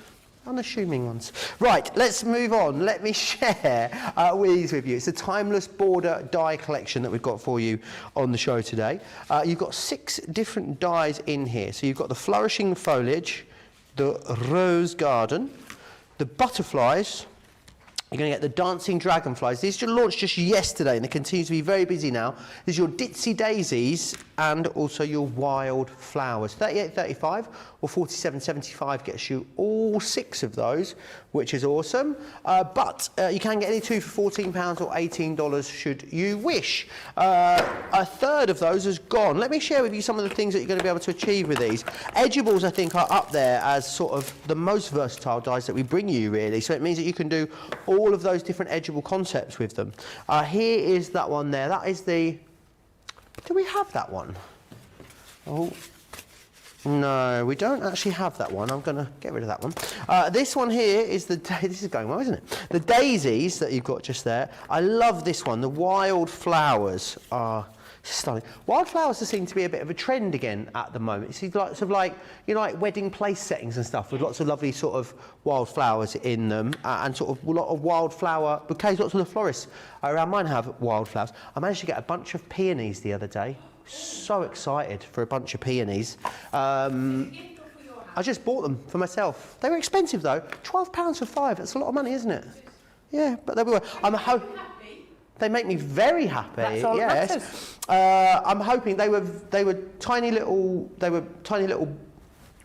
unassuming ones. Right, let's move on. Let me share these with you. It's a timeless border die collection that we've got for you on the show today. You've got 6 different dies in here. So you've got the flourishing foliage, the rose garden, the butterflies. You're going to get the dancing dragonflies. These launched just yesterday and they continue to be very busy now. There's your ditzy daisies and also your wild flowers. 38.35 or 47.75 gets you all 6 of those, which is awesome. But you can get any 2 for £14 or $18 should you wish. A third of those has gone. Let me share with you some of the things that you're going to be able to achieve with these. Edgeables, I think, are up there as sort of the most versatile dies that we bring you, really. So it means that you can do all of those different edgeable concepts with them. Here is that one there. That is the Do we have that one? Oh, no, we don't actually have that one. I'm going to get rid of that one. This one here is this is going well, isn't it? The daisies that you've got just there. I love this one. The wild flowers are stunning. Wildflowers seem to be a bit of a trend again at the moment. You see lots of like wedding place settings and stuff with lots of lovely sort of wildflowers in them and sort of a lot of wildflower bouquets. Lots of the florists around mine have wildflowers. I managed to get a bunch of peonies the other day. So excited for a bunch of peonies. I just bought them for myself. They were expensive though. £12 for 5. That's a lot of money, isn't it? Yeah, but they were. They make me very happy. That's all that matters. I'm hoping they were tiny little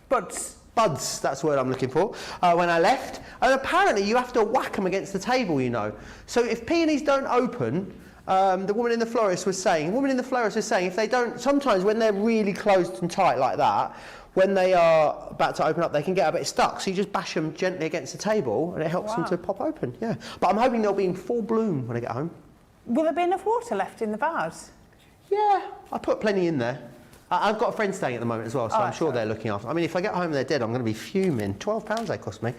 Buds. Buds, that's the word I'm looking for, when I left. And apparently you have to whack them against the table, you know. So if peonies don't open, the woman in the florist was saying, if they don't, sometimes when they're really closed and tight like that, when they are about to open up, they can get a bit stuck. So you just bash them gently against the table and it helps them to pop open, yeah. But I'm hoping they'll be in full bloom when I get home. Will there be enough water left in the vase? Yeah, I put plenty in there. I've got a friend staying at the moment as well, so I'm sure they're looking after. I mean, if I get home and they're dead, I'm going to be fuming. £12 they cost me.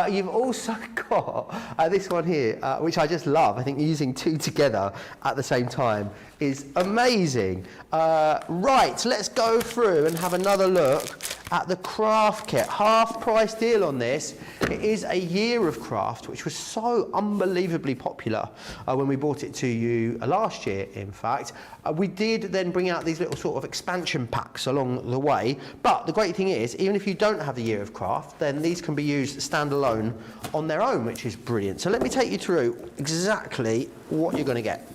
You've also got this one here, which I just love. I think using two together at the same time is amazing. Right, let's go through and have another look at the craft kit. Half price deal on this. It is a year of craft, which was so unbelievably popular when we brought it to you last year, in fact. We did then bring out these little sort of expansion packs along the way, but the great thing is, even if you don't have the year of craft, then these can be used standalone on their own, which is brilliant. So let me take you through exactly what you're going to get.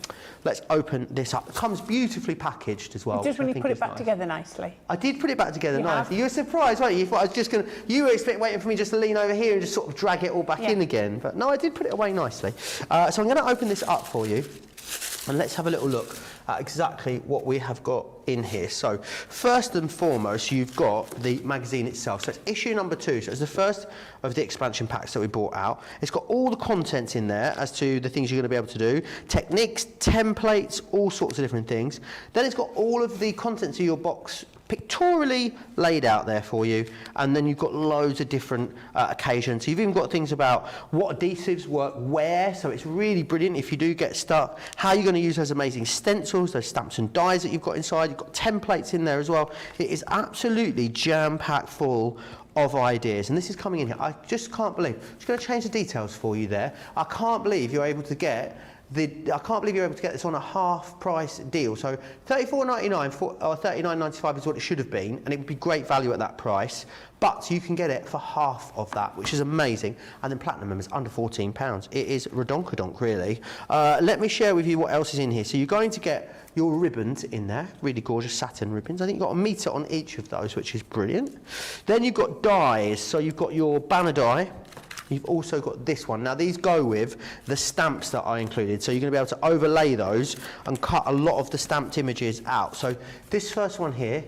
Let's open this up. It comes beautifully packaged as well. Just when you put it back together nicely. I did put it back together nicely. You were surprised, weren't you? You thought I was just going to... You were waiting for me just to lean over here and just sort of drag it all back in again. But no, I did put it away nicely. So I'm going to open this up for you. And let's have a little look at exactly what we have got in here. So first and foremost, you've got the magazine itself. So it's issue number 2. So it's the first of the expansion packs that we brought out. It's got all the contents in there as to the things you're going to be able to do. Techniques, templates, all sorts of different things. Then it's got all of the contents of your box pictorially laid out there for you, and then you've got loads of different occasions. So you've even got things about what adhesives work where, so it's really brilliant if you do get stuck, how you're going to use those amazing stencils, those stamps and dies that you've got inside. You've got templates in there as well. It is absolutely jam-packed full of ideas, and this is coming in here. I just can't believe, I'm just going to change the details for you there. I can't believe you're able to get this on a half price deal. So $34.99 or $39.95 is what it should have been, and it would be great value at that price. But you can get it for half of that, which is amazing. And then platinum members under £14. It is redonkadonk, really. Let me share with you what else is in here. So you're going to get your ribbons in there, really gorgeous satin ribbons. I think you've got a metre on each of those, which is brilliant. Then you've got dies. So you've got your banner die. You've also got this one. Now these go with the stamps that I included, so you're going to be able to overlay those and cut a lot of the stamped images out. So this first one here,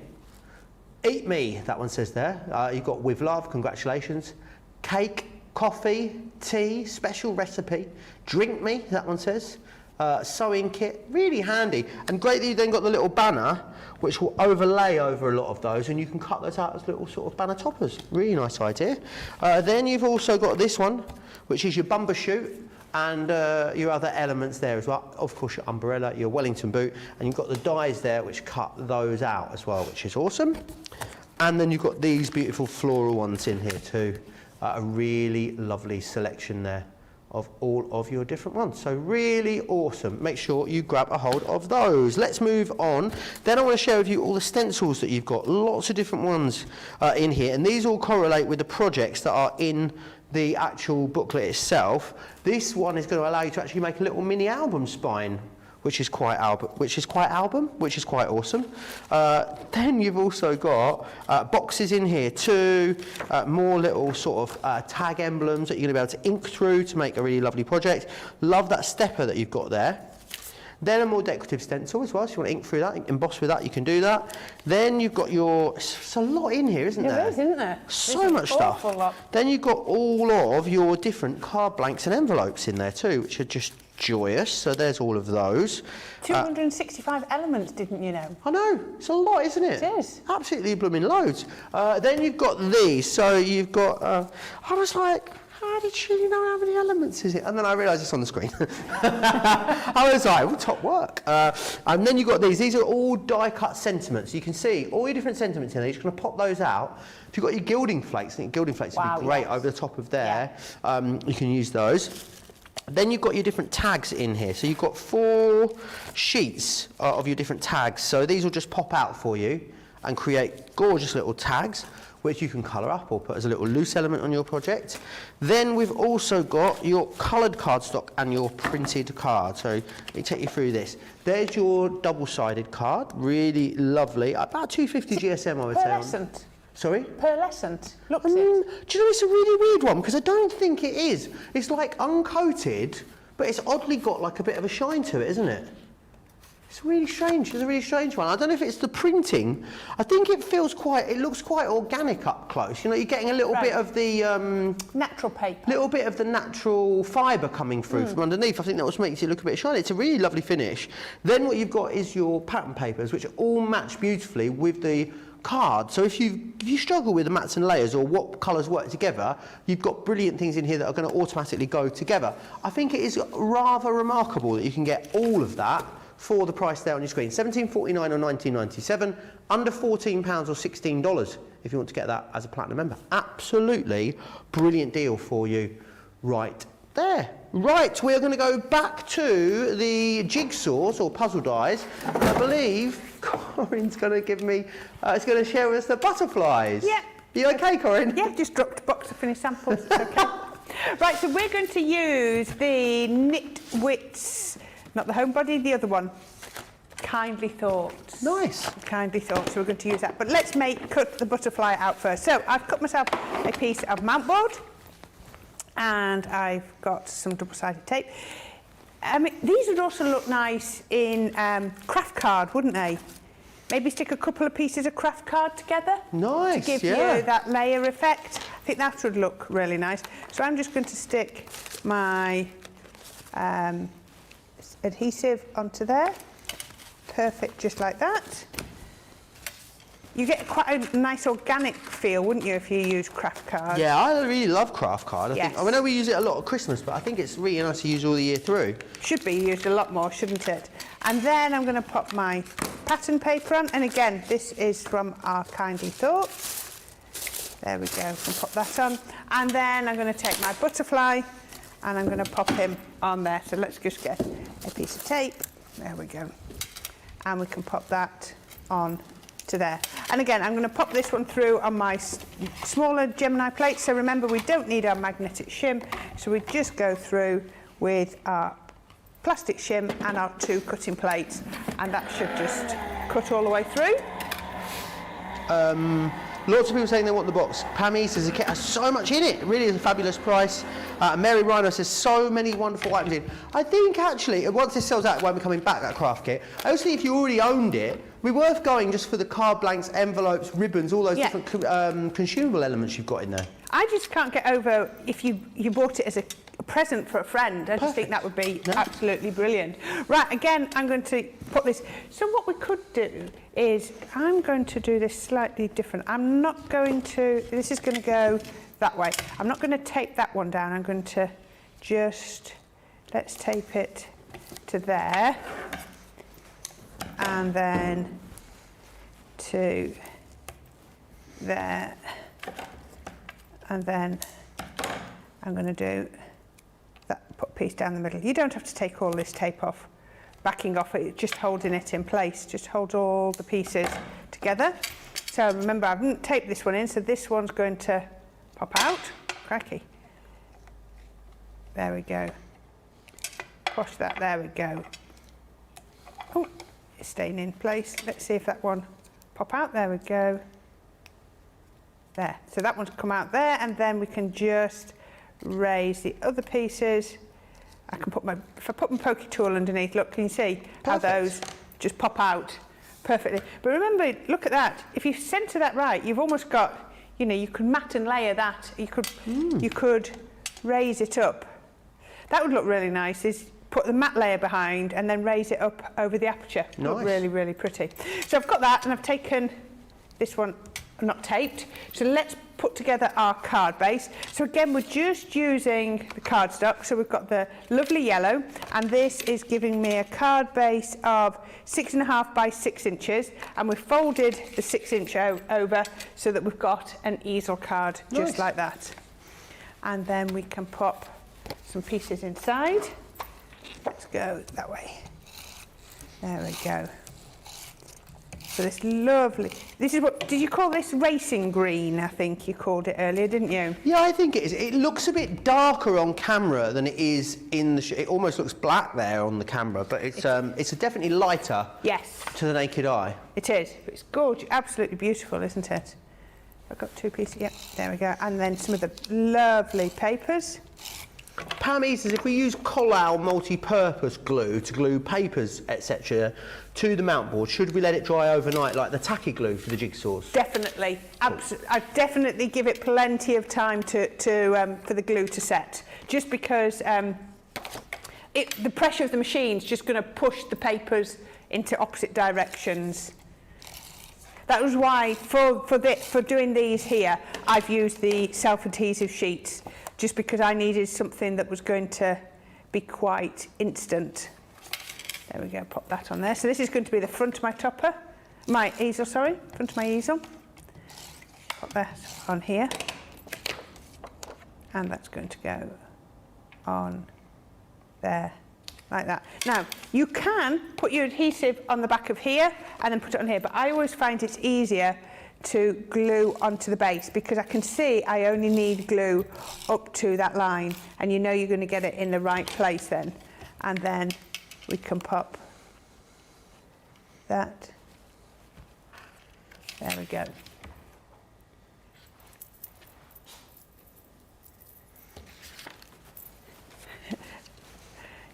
eat me, that one says there. You've got with love, congratulations. Cake, coffee, tea, special recipe. Drink me, that one says. Sewing kit, really handy. And great that you then got the little banner, which will overlay over a lot of those, and you can cut those out as little sort of banner toppers. Really nice idea. Then you've also got this one, which is your bumper shoot, and your other elements there as well. Of course, your umbrella, your Wellington boot, and you've got the dies there, which cut those out as well, which is awesome. And then you've got these beautiful floral ones in here too. A really lovely selection there of all of your different ones. So really awesome. Make sure you grab a hold of those. Let's move on. Then I want to share with you all the stencils that you've got. Lots of different ones in here, and these all correlate with the projects that are in the actual booklet itself. This one is going to allow you to actually make a little mini album spine, which is quite awesome. Then you've also got boxes in here too, more little sort of tag emblems that you're going to be able to ink through to make a really lovely project. Love that stepper that you've got there. Then a more decorative stencil as well, so you want to ink through that, emboss with that, you can do that. Then you've got your, it's a lot in here, isn't there? There is, isn't there? So much stuff. Then you've got all of your different card blanks and envelopes in there too, which are just joyous. So there's all of those. 265 elements, didn't you know? I know, it's a lot, isn't it? It is. Absolutely blooming loads. Then you've got these. So you've got, I was like, how did she know how many elements is it? And then I realised it's on the screen. I was like, well, top work. And then you've got these. These are all die-cut sentiments. You can see all your different sentiments in there. You're just going to pop those out. If you've got your gilding flakes, I think gilding flakes would be great over the top of there. Yeah. You can use those. Then you've got your different tags in here. So you've got 4 sheets of your different tags. So these will just pop out for you and create gorgeous little tags, which you can colour up or put as a little loose element on your project. Then we've also got your coloured cardstock and your printed card. So let me take you through this. There's your double-sided card, really lovely. About 250 GSM, I would say. Pearlescent. Sorry? Pearlescent. Looks it. Do you know, it's a really weird one because I don't think it is. It's like uncoated, but it's oddly got like a bit of a shine to it, isn't it? It's really strange. It's a really strange one. I don't know if it's the printing. I think it looks quite organic up close. You know, you're getting a little bit of the natural paper. Little bit of the natural fibre coming through from underneath. I think that what makes it look a bit shiny. It's a really lovely finish. Then what you've got is your pattern papers, which all match beautifully with the card. So if you struggle with the mats and layers or what colours work together, you've got brilliant things in here that are going to automatically go together. I think it is rather remarkable that you can get all of that for the price there on your screen. $17.49 or $19.97, under £14 or $16 if you want to get that as a Platinum member. Absolutely brilliant deal for you right there. Right, we're going to go back to the jigsaws or puzzle dies. I believe Corrine's going to give me, it's going to share with us the butterflies. Yeah. You okay, Corrine? Yeah, just dropped a box of finished samples. It's okay. Right, so we're going to use the Knitwits, not the Homebody, the other one. Kindly Thoughts. Nice. Kindly Thoughts, so we're going to use that. But let's cut the butterfly out first. So I've cut myself a piece of mount board and I've got some double-sided tape. I mean, these would also look nice in craft card, wouldn't they? Maybe stick a couple of pieces of craft card together. Nice, to give you that layer effect. I think that would look really nice. So I'm just going to stick my adhesive onto there. Perfect, just like that. You get quite a nice organic feel, wouldn't you, if you use craft card? Yeah, I really love craft card. I know we use it a lot at Christmas, but I think it's really nice to use all the year through. Should be used a lot more, shouldn't it? And then I'm going to pop my pattern paper on. And again, this is from our Kindly Thoughts. There we go, I can pop that on. And then I'm going to take my butterfly and I'm going to pop him on there. So let's just get a piece of tape. There we go. And we can pop that on to there. And again, I'm going to pop this one through on my smaller Gemini plate. So remember, we don't need our magnetic shim. So we just go through with our plastic shim and our 2 cutting plates. And that should just cut all the way through. Lots of people saying they want the box. Pammy says the kit has so much in it. It really is a fabulous price. Mary Rhino says so many wonderful items in. I think actually, once this sells out, it won't be coming back, that craft kit. I also think if you already owned it, it'd be worth going just for the card blanks, envelopes, ribbons, all those different consumable elements you've got in there. I just can't get over if you bought it as a present for a friend. I just think that would be absolutely brilliant. Right, again, I'm going to put this. So what we could do is I'm going to do this slightly different. I'm not going to, this is going to go that way. I'm not going to tape that one down. I'm going to just, let's tape it to there. And then to there. And then I'm going to do that, put a piece down the middle. You don't have to take all this tape off, backing off it, just holding it in place. Just hold all the pieces together. So remember, I haven't taped this one in, so this one's going to pop out. Cracky. There we go. Push that, there we go. Oh, it's staying in place. Let's see if that one pop out. There we go. There. So that one's come out there, and then we can just raise the other pieces. I can put my, if I put my pokey tool underneath, look, can you see how those just pop out perfectly? But remember, look at that. If you centre that right, you've almost got, you know, you could mat and layer that. You could raise it up. That would look really nice. Is put the matte layer behind and then raise it up over the aperture. Look Nice. really, really pretty. So I've got that, and I've taken this one, not taped. So let's put together our card base. So again, we're just using the cardstock. So we've got the lovely yellow, and this is giving me a card base of 6.5 by 6 inches, and we've folded the 6 inch over so that we've got an easel card just Nice. like that. And then we can pop some pieces inside. Let's go that way. There we go. So this lovely, this is what, did you call this racing green? I think you called it earlier, didn't you? Yeah, I think it is. It looks a bit darker on camera than it is in the. It almost looks black there on the camera, but it's definitely lighter. Yes, To the naked eye. it is. It's gorgeous, absolutely beautiful, isn't it? I've got 2 pieces. Yep, there we go. And then some of the lovely papers. Pam says if we use Collal multi-purpose glue to glue papers, etc., to the mount board, should we let it dry overnight like the tacky glue for the jigsaws? Definitely, I definitely give it plenty of time for the glue to set. Just because the pressure of the machine is just going to push the papers into opposite directions. That was why for doing these here, I've used the self-adhesive sheets, just because I needed something that was going to be quite instant. There we go, pop that on there. So this is going to be the front of my topper, my easel, sorry, front of my easel. Pop that on here. And that's going to go on there, like that. Now, you can put your adhesive on the back of here and then put it on here, but I always find it's easier to glue onto the base, because I can see I only need glue up to that line, and you know you're going to get it in the right place then. And then we can pop that. There we go.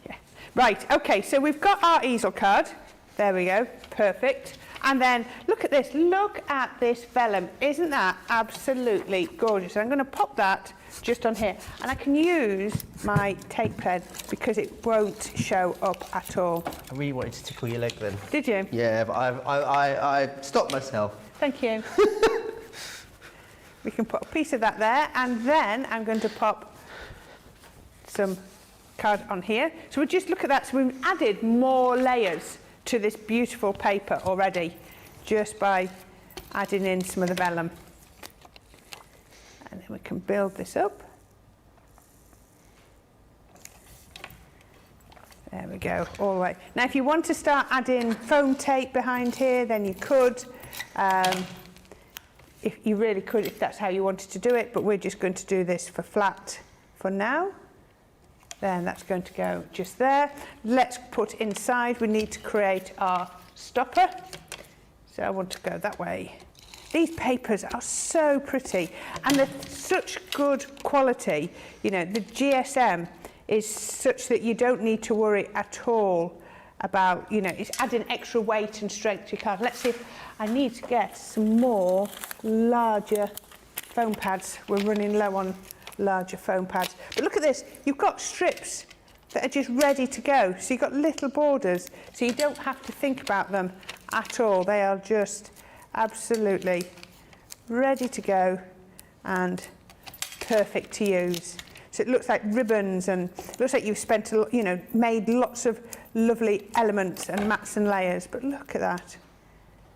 Yeah. Right, okay, so we've got our easel card. There we go, perfect. And then look at this vellum. Isn't that absolutely gorgeous? I'm going to pop that just on here, and I can use my tape pen because it won't show up at all. I really wanted to tickle your leg then. Did you? Yeah, but I stopped myself. Thank you. We can put a piece of that there, and then I'm going to pop some card on here. So we'll just look at that. So we've added more layers to this beautiful paper already, just by adding in some of the vellum. And then we can build this up. There we go, all the way. Now if you want to start adding foam tape behind here, then you could. If you really could, if that's how you wanted to do it, but we're just going to do this for flat for now. Then that's going to go just there. Let's put inside, we need to create our stopper. So I want to go that way. These papers are so pretty, and they're such good quality. You know, the GSM is such that you don't need to worry at all about, you know, it's adding extra weight and strength to your card. Let's see if I need to get some more larger foam pads. We're running low on larger foam pads. But look at this, you've got strips that are just ready to go. So you've got little borders, so you don't have to think about them at all. They are just absolutely ready to go and perfect to use. So it looks like ribbons, and it looks like you've spent, you know, made lots of lovely elements and mats and layers. But look at that,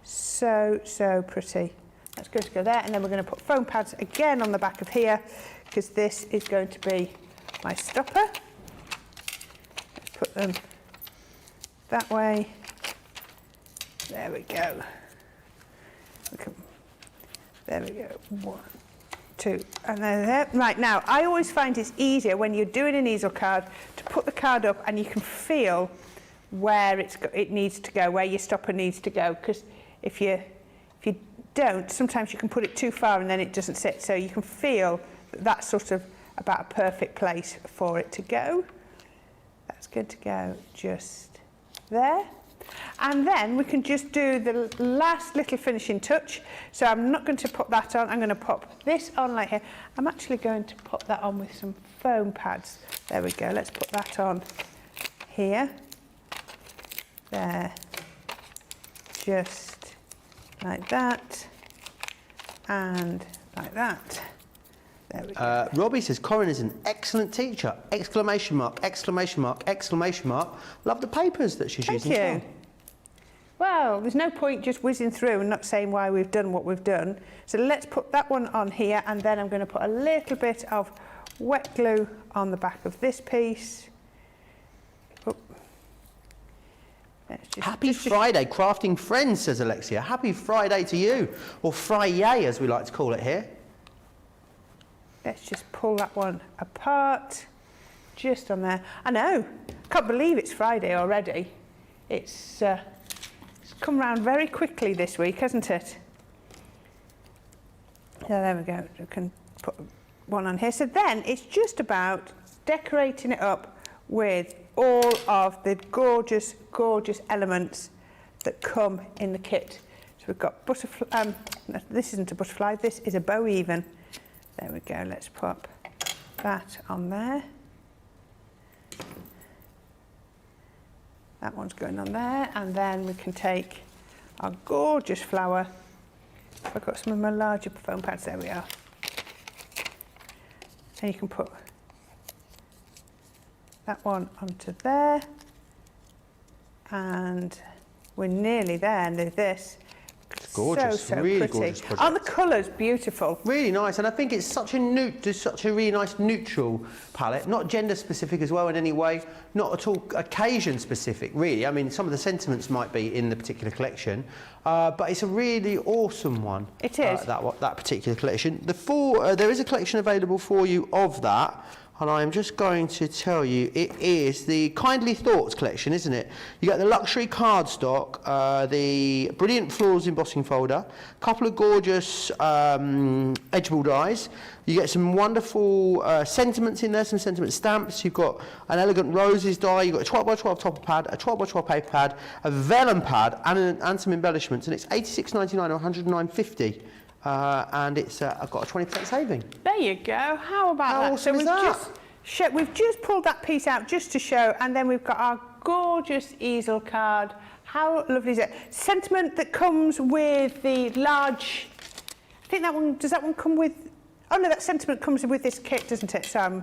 so pretty. That's going to go there, and then we're going to put foam pads again on the back of here, because this is going to be my stopper. Let's put them that way. There we go. There we go. 1, 2, and then there. Right, now I always find it's easier when you're doing an easel card to put the card up and you can feel where it needs to go, where your stopper needs to go, because if you don't, sometimes you can put it too far and then it doesn't sit. So you can feel that that's sort of about a perfect place for it to go. That's going to go just there. And then we can just do the last little finishing touch. So I'm not going to put that on, I'm going to pop this on like here. I'm actually going to pop that on with some foam pads. There we go, let's put that on here. There. Just like that. And like that. There we go. Robbie says, Corrine is an excellent teacher. Exclamation mark, exclamation mark, exclamation mark. Love the papers that she's using. Thank you. Well, there's no point just whizzing through and not saying why we've done what we've done. So let's put that one on here, and then I'm going to put a little bit of wet glue on the back of this piece. Oh. Happy Friday, crafting friends, says Alexia. Happy Friday to you, or Friday as we like to call it here. Let's just pull that one apart, just on there. I know, can't believe it's Friday already. It's come round very quickly this week, hasn't it? So there we go, we can put one on here. So then it's just about decorating it up with all of the gorgeous, gorgeous elements that come in the kit. So we've got butterfly, this isn't a butterfly, this is a bow even. There we go, let's pop that on there. That one's going on there, and then we can take our gorgeous flower. I've got some of my larger foam pads, there we are. And you can put that one onto there. And we're nearly there, and this. It's gorgeous, so really pretty. gorgeous project. Aren't the colours beautiful? Really nice, and I think it's such a really nice neutral palette, not gender specific as well in any way, not at all occasion specific really. I mean, some of the sentiments might be in the particular collection, but it's a really awesome one. It is. That particular collection. There is a collection available for you of that. And I'm just going to tell you, it is the Kindly Thoughts collection, isn't it? You get the luxury cardstock, the brilliant florals embossing folder, a couple of gorgeous edgeable dies. You get some wonderful sentiments in there, some sentiment stamps. You've got an elegant roses die. You've got a 12 by 12 topper pad, a 12 by 12 paper pad, a vellum pad, and some embellishments. And it's $86.99 or $109.50. And it's I've got a 20% saving. There you go. How about How that? awesome is that? We've just pulled that piece out just to show, and then we've got our gorgeous easel card. How lovely is it? Sentiment that comes with the large. I think that one. Does that one come with? Oh no, that sentiment comes with this kit, doesn't it? So,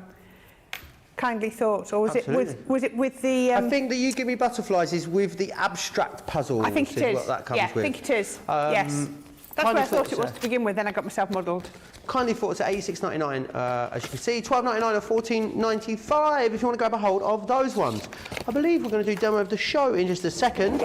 Kindly Thoughts, or was it with the? I think that You Give Me Butterflies is with the abstract puzzle. I think it is. What that comes yeah, with. I think it is. Yes. That's what I thought it was to begin with, then I got myself muddled. Kindly Thoughts at $86.99, as you can see, $12.99 or $14.95 if you want to grab a hold of those ones. I believe we're going to do a demo of the show in just a second.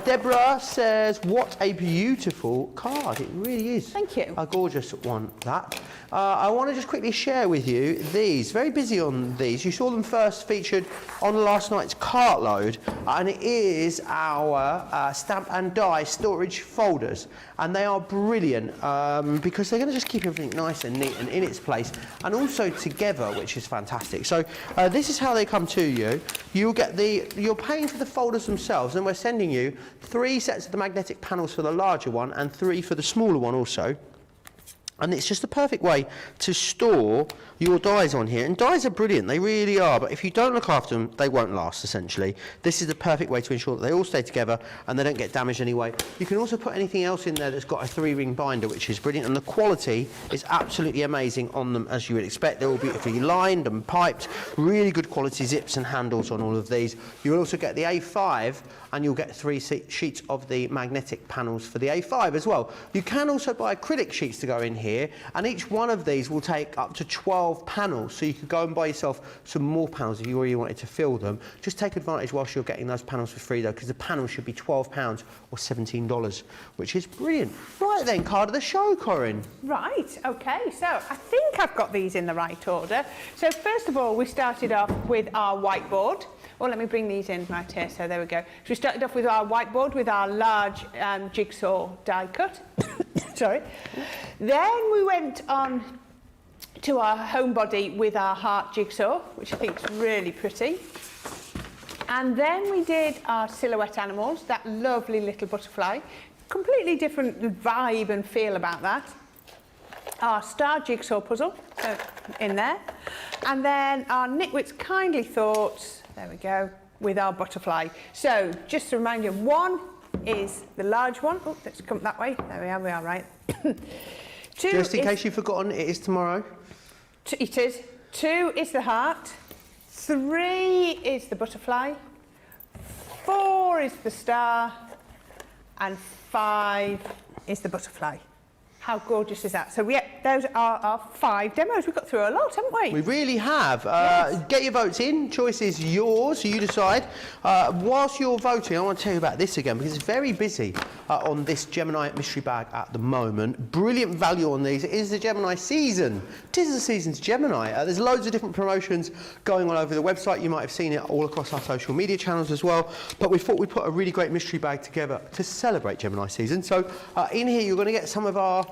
Deborah says, what a beautiful card. It really is. Thank you. A gorgeous one, that. I want to just quickly share with you these. Very busy on these. You saw them first featured on last night's cartload, and it is our stamp and die storage folders. And they are brilliant because they're going to just keep everything nice and neat and in its place, and also together, which is fantastic. So this is how they come to you. You're paying for the folders themselves, and we're sending you 3 sets of the magnetic panels for the larger one and 3 for the smaller one also. And it's just the perfect way to store your dies on here. And dies are brilliant, they really are, but if you don't look after them, they won't last, essentially. This is the perfect way to ensure that they all stay together and they don't get damaged anyway. You can also put anything else in there that's got a 3-ring binder, which is brilliant, and the quality is absolutely amazing on them, as you would expect. They're all beautifully lined and piped, really good quality zips and handles on all of these. You'll also get the A5, and you'll get 3 sheets of the magnetic panels for the A5 as well. You can also buy acrylic sheets to go in here, and each one of these will take up to 12 panels, so you could go and buy yourself some more panels if you really wanted to fill them. Just take advantage whilst you're getting those panels for free though, because the panels should be £12 or $17, which is brilliant. Right then, card of the show, Corrine. Right, okay, so I think I've got these in the right order. So first of all, we started off with our whiteboard. Well, let me bring these in right here, so there we go. So we started off with our whiteboard with our large jigsaw die cut. Sorry. Then we went on to our home body with our heart jigsaw, which I think is really pretty. And then we did our silhouette animals, that lovely little butterfly. Completely different vibe and feel about that. Our star jigsaw puzzle, so in there. And then our Nitwit's Kindly Thoughts, there we go, with our butterfly. So just to remind you, 1 is the large one. Oh, let's come that way. There we are, right. 2 Just in case you've forgotten, it is tomorrow. It is. 2 is the heart. 3 is the butterfly. 4 is the star. And 5 is the butterfly. How gorgeous is that? So those are our 5 demos. We've got through a lot, haven't we? We really have. Yes. Get your votes in. Choice is yours, so you decide. Whilst you're voting, I want to tell you about this again because it's very busy on this Gemini mystery bag at the moment. Brilliant value on these. It is the Gemini season. It is the season's Gemini. There's loads of different promotions going on over the website. You might have seen it all across our social media channels as well. But we thought we'd put a really great mystery bag together to celebrate Gemini season. So in here, you're going to get some of our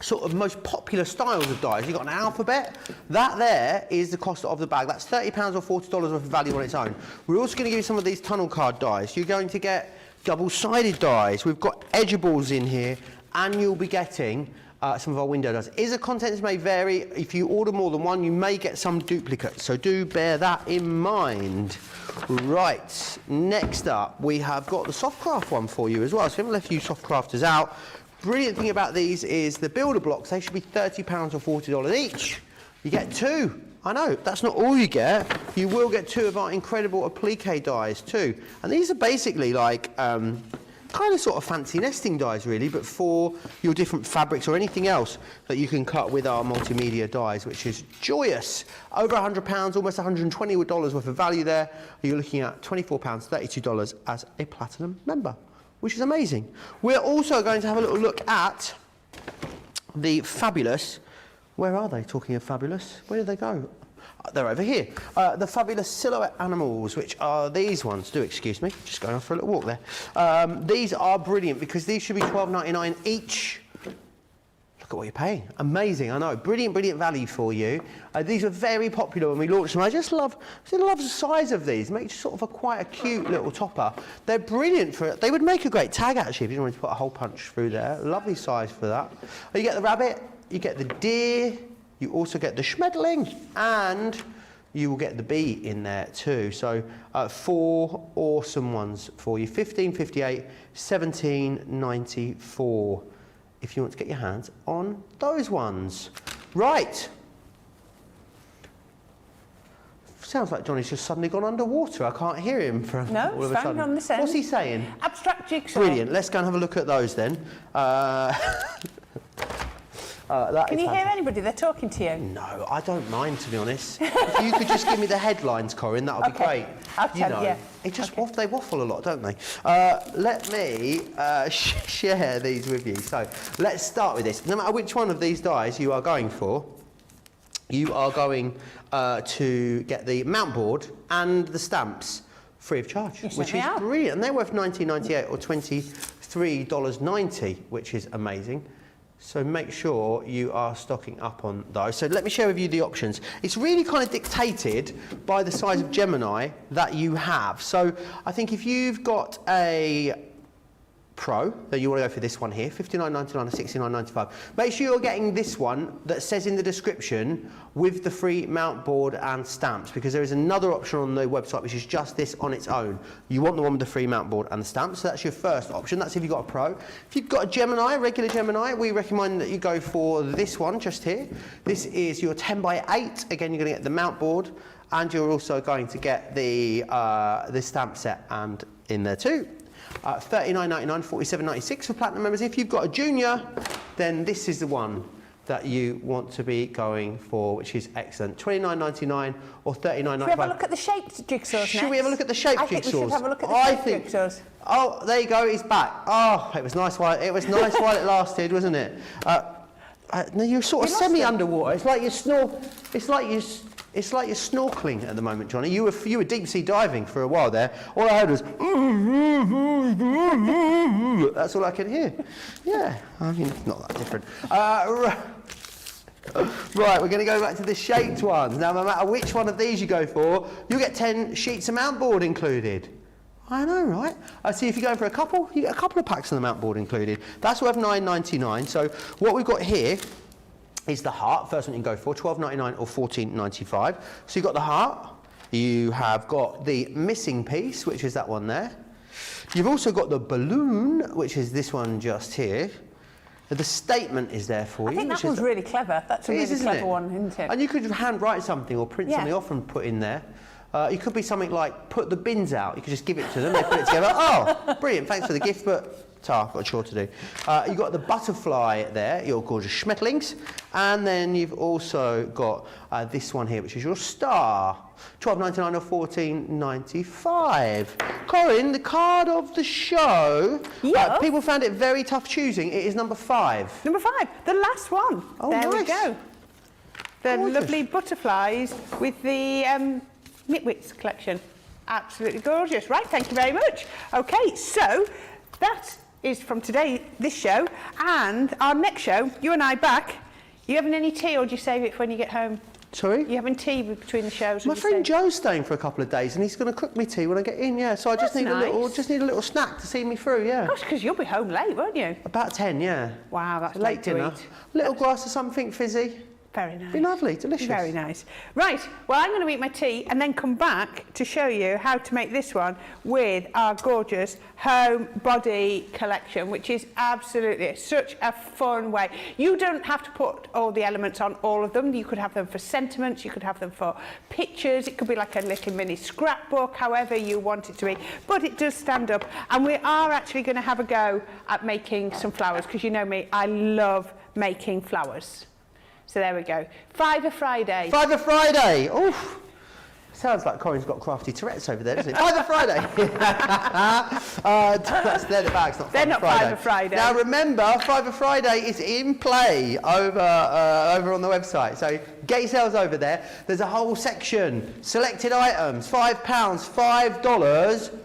sort of most popular styles of dies. You've got an alphabet. That there is the cost of the bag. That's £30 or $40 worth of value on its own. We're also going to give you some of these tunnel card dies. You're going to get double-sided dies. We've got edgeables in here, and you'll be getting some of our window dies. The contents may vary. If you order more than one, you may get some duplicates. So do bear that in mind. Right, next up, we have got the Softcraft one for you as well. So we haven't left you Softcrafters out. Brilliant thing about these is the builder blocks. They should be £30 or $40 each. You get 2. I know, that's not all you get. You will get 2 of our incredible applique dies too. And these are basically like kind of sort of fancy nesting dies really, but for your different fabrics or anything else that you can cut with our multimedia dies, which is joyous. Over £100, almost $120 worth of value there. You're looking at £24, $32 as a platinum member, which is amazing. We're also going to have a little look at the fabulous, where are they, talking of fabulous? Where did they go? They're over here. The fabulous silhouette animals, which are these ones. Do excuse me, just going off for a little walk there. These are brilliant because these should be $12.99 each. Look at what you're paying. Amazing, I know. Brilliant, brilliant value for you. These were very popular when we launched them. I just love the size of these. Makes sort of quite a cute little topper. They're brilliant for it. They would make a great tag actually if you wanted to put a hole punch through there. Lovely size for that. You get the rabbit, you get the deer, you also get the schmetterling, and you will get the bee in there too. So 4 awesome ones for you. $15.58, $17.94. If you want to get your hands on those ones. Right. Sounds like Johnny's just suddenly gone underwater. I can't hear him from No, all of it's a fine sudden. on this end. What's he saying? Abstract jigsaw. Brilliant. Let's go and have a look at those then. Can you hear anybody? They're talking to you. No, I don't mind, to be honest. If you could just give me the headlines, Corrine, that would be great. I'll tell you. It just they waffle a lot, don't they? Let me share these with you. So let's start with this. No matter which one of these dies you are going for, you are going to get the mount board and the stamps free of charge, which is brilliant. And they're worth $19.98 or $23.90, which is amazing. So make sure you are stocking up on those. So let me share with you the options. It's really kind of dictated by the size of Gemini that you have. So I think if you've got a Pro, then you want to go for this one here, $59.99 or $69.95. Make sure you're getting this one that says in the description with the free mount board and stamps, because there is another option on the website which is just this on its own. You want the one with the free mount board and the stamps, so that's your first option. That's if you've got a Pro. If you've got a Gemini, regular Gemini, we recommend that you go for this one just here. This is your 10x8. Again, you're going to get the mount board, and you're also going to get the stamp set and in there too. $39.99, $47.96 for platinum members. If you've got a junior, then this is the one that you want to be going for, which is excellent. $29.99 or $39.95. Should we have a look at the shaped jigsaws next? Should we have a look at the shaped jigsaws? I think we should have a look at the shaped jigsaws. Oh, there you go, it's back. Oh, it was nice while it lasted, wasn't it? No, you're sort of semi-underwater. It's like you're snorkeling at the moment, Johnny. You were deep sea diving for a while there. All I heard was that's all I could hear. Yeah, I mean it's not that different. Right, we're going to go back to the shaped ones. Now, no matter which one of these you go for, you get 10 sheets of mount board included. I know, right? See, if you're going for a couple, you get a couple of packs of the mount board included. That's worth $9.99. So what we've got here is the heart. First one you can go for, $12.99 or $14.95. So you've got the heart. You have got the missing piece, which is that one there. You've also got the balloon, which is this one just here. The statement is there for you. I think that one's really clever. That's a really clever one, isn't it? And you could handwrite something or print something off and put in there. It could be something like, put the bins out. You could just give it to them, they put it together. Oh, brilliant, thanks for the gift, but I've got a chore to do. You've got the butterfly there, your gorgeous schmetterlings. And then you've also got this one here, which is your star. £12.99 or £14.95. Corrine, the card of the show. Yeah. People found it very tough choosing. It is number 5. Number 5, the last one. Oh, there we nice. go. The Gorgeous. lovely butterflies with the Nitwits collection. Absolutely gorgeous. Right, thank you very much. Okay, so that is from today, this show, and our next show, you and I back. You having any tea, or do you save it for when you get home? Sorry? You having tea between the shows? My friend Joe's staying for a couple of days, and he's going to cook me tea when I get in. Yeah, so I just That's need nice. a little snack to see me through. Yeah. Gosh, because you'll be home late, won't you? About 10. Yeah. Wow, that's Late late to dinner. eat. Little glass of something fizzy. Very nice. Be lovely, delicious. Very nice. Right, well, I'm going to eat my tea and then come back to show you how to make this one with our gorgeous home body collection, which is absolutely such a fun way. You don't have to put all the elements on all of them. You could have them for sentiments, you could have them for pictures, it could be like a little mini scrapbook, however you want it to be, but it does stand up. And we are actually going to have a go at making some flowers, because you know me, I love making flowers. So there we go. Fiver Friday. Fiver Friday. Oof. Sounds like Corrine's got crafty Tourette's over there, doesn't it? Fiver Friday. They're the bags, not They're Fiver not Friday. Fiver Friday. Now remember, Fiver Friday is in play over on the website. So get yourselves over there. There's a whole section. Selected items, £5, $5,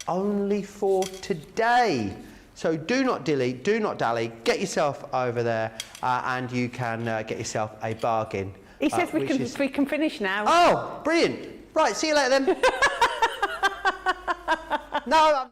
only for today. So do not dilly, do not dally, get yourself over there and you can get yourself a bargain. He says we can finish now. Oh, brilliant. Right, see you later then. No, I'm